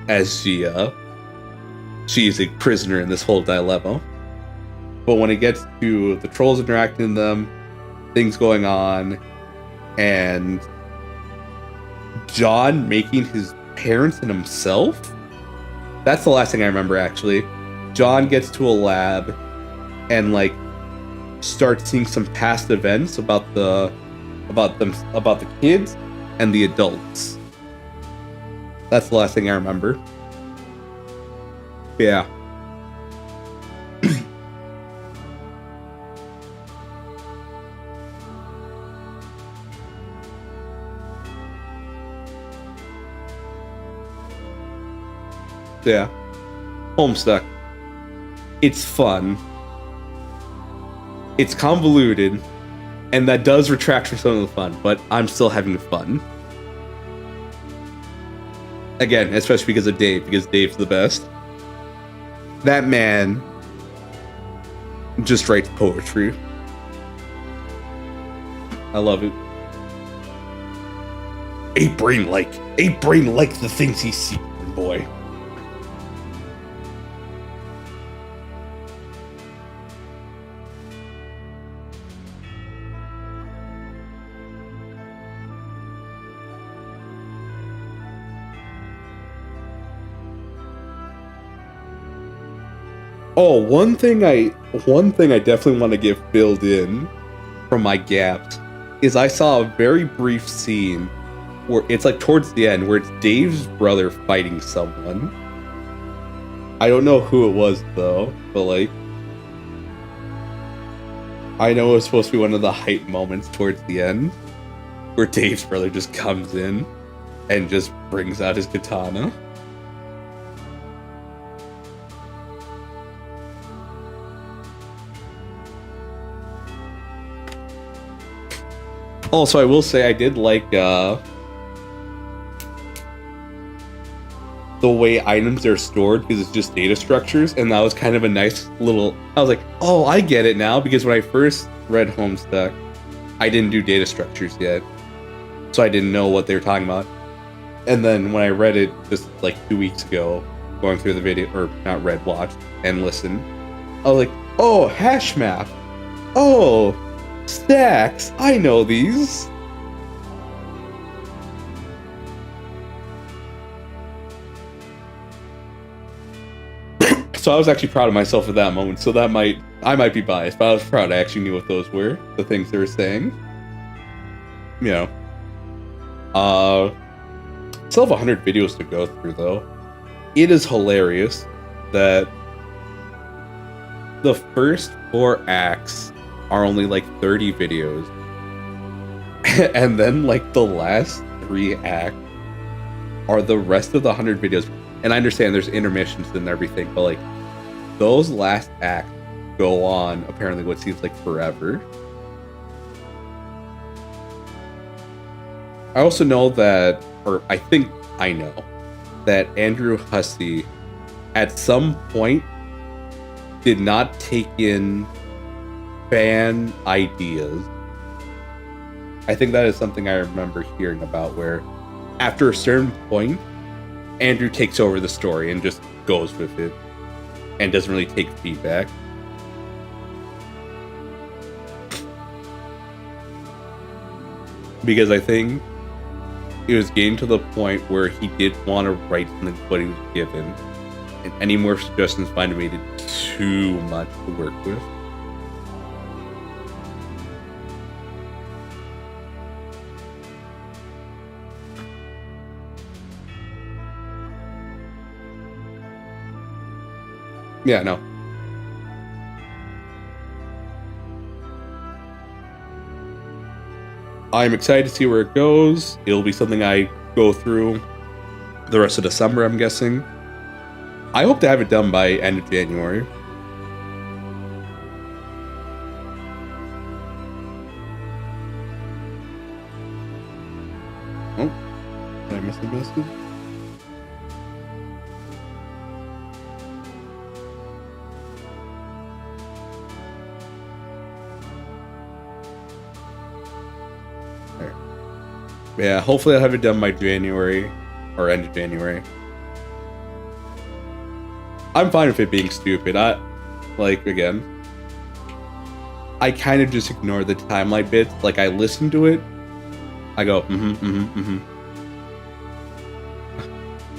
is a prisoner in this whole dilemma. But when it gets to the trolls interacting with them, things going on, and John making his parents and himself, that's the last thing I remember, actually. John gets to a lab and like starts seeing some past events about the about the kids and the adults. That's the last thing I remember. Yeah. Yeah. Homestuck. It's fun. It's convoluted. And that does retract from some of the fun, but I'm still having fun. Again, especially because of Dave, because Dave's the best. That man just writes poetry. I love it. Ape brain like the things he sees, boy. Oh, one thing I definitely want to get filled in from my gaps is I saw a very brief scene where it's like towards the end where it's Dave's brother fighting someone. I don't know who it was though, but like I know it was supposed to be one of the hype moments towards the end where Dave's brother just comes in and just brings out his katana. Also, I will say I did like the way items are stored because it's just data structures, and that was kind of a nice little... I was like, oh, I get it now, because when I first read Homestuck, I didn't do data structures yet, so I didn't know what they were talking about. And then when I read it just like 2 weeks ago, going through the video, or not read, watched, and listened, I was like, oh, hash map. Oh, stacks. I know these. So I was actually proud of myself at that moment. So I might be biased, but I was proud I actually knew what those were, the things they were saying. You know. Still have 100 videos to go through though. It is hilarious that the first 4 acts are only like 30 videos. And then like the last 3 acts are the rest of the 100 videos. And I understand there's intermissions and everything, but like those last acts go on apparently what seems like forever. I also know that, or I think I know, that Andrew Hussey at some point did not take in fan ideas. I think that is something I remember hearing about, where after a certain point, Andrew takes over the story and just goes with it and doesn't really take feedback. Because I think it was getting to the point where he did want to write something what he was given, and any more suggestions might have made it too much to work with. Yeah, no. I'm excited to see where it goes. It'll be something I go through the rest of December, I'm guessing. I hope to have it done by end of January. Oh, did I miss the message? Yeah, hopefully I'll have it done by January, or end of January. I'm fine with it being stupid. Again, I kind of just ignore the timeline bits. Like, I listen to it, I go,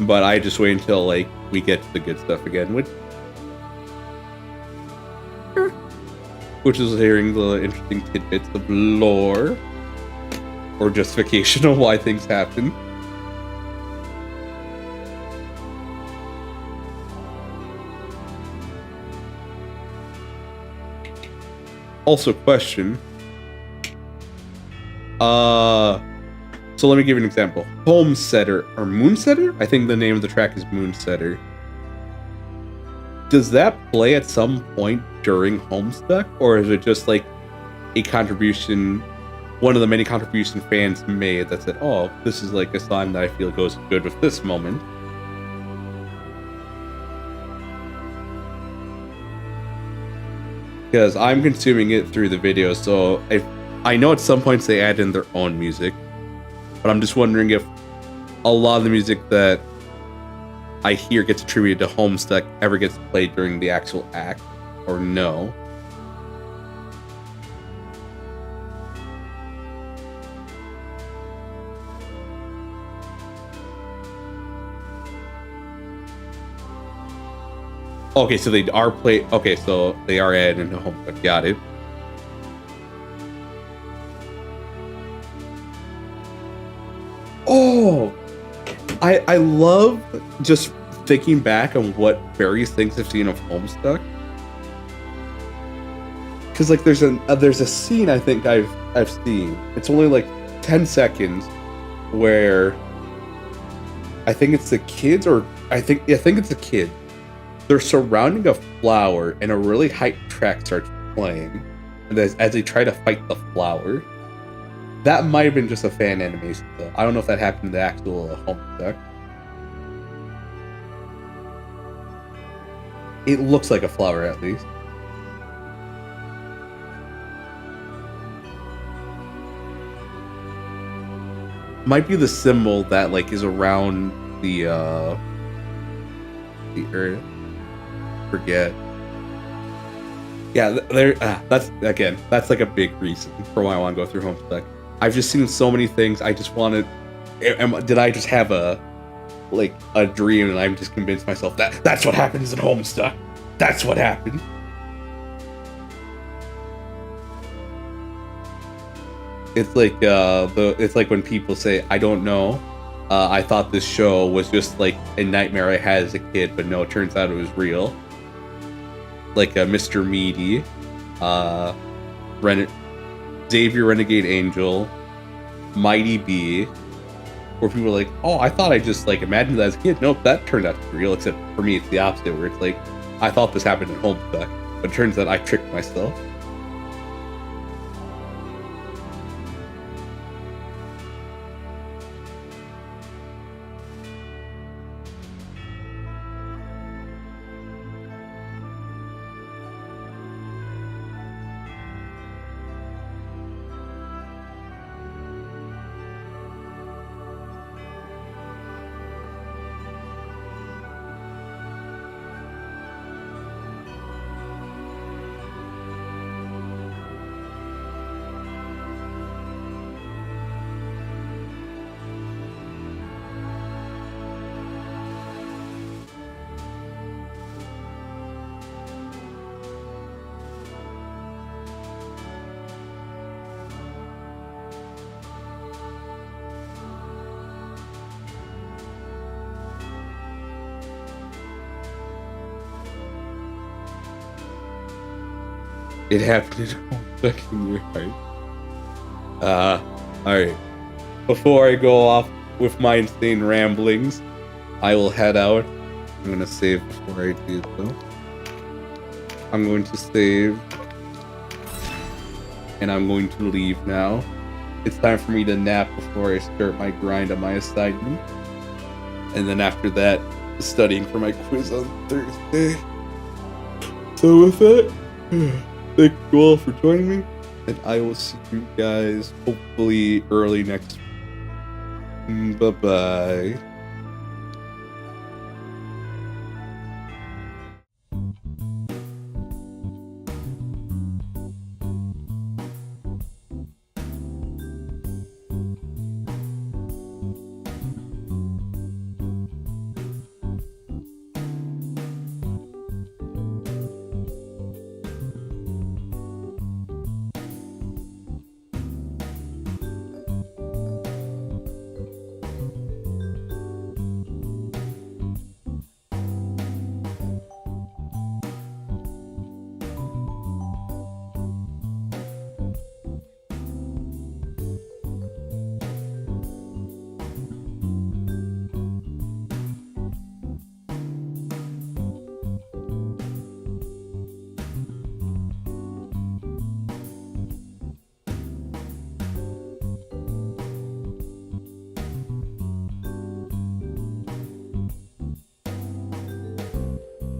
but I just wait until, like, we get to the good stuff again, which is hearing the interesting tidbits of lore. or justification on why things happen. Also, question. So let me give you an example. Homesetter or Moonsetter? I think the name of the track is Moonsetter. Does that play at some point during Homestuck, or is it just like a contribution, one of the many contributions fans made that said, oh, this is like a song that I feel goes good with this moment? Because I'm consuming it through the video, so I know at some points they add in their own music, but I'm just wondering if a lot of the music that I hear gets attributed to Homestuck ever gets played during the actual act, or no. Okay, so they are okay, so they are added into Homestuck. Got it. Oh, I love just thinking back on what various things I've seen of Homestuck. Because like there's a scene I think I've seen. It's only like 10 seconds where I think it's the kids, or I think it's a kid. They're surrounding a flower and a really hyped track starts playing, and as they try to fight the flower. That might have been just a fan animation though. I don't know if that happened in the actual Homestuck. It looks like a flower at least. Might be the symbol that like is around the earth. Forget. Yeah, that's like a big reason for why I want to go through Homestuck. I've just seen so many things. I just wanted. Did I just have a dream and I'm just convinced myself that that's what happens in Homestuck? That's what happened. It's like it's like when people say, I don't know. I thought this show was just like a nightmare I had as a kid, but no, it turns out it was real. Like Mr. Meaty, Xavier Renegade Angel, Mighty B, where people are like, oh, I thought I just like imagined that as a kid. Nope, that turned out to be real, except for me it's the opposite, where it's like, I thought this happened in Homestuck, but it turns out I tricked myself. It happened in your heart. Alright. Before I go off with my insane ramblings, I will head out. I'm gonna save before I do so. I'm going to save. And I'm going to leave now. It's time for me to nap before I start my grind on my assignment. And then after that, studying for my quiz on Thursday. So with that, thank you all for joining me, and I will see you guys hopefully early next week. Bye-bye.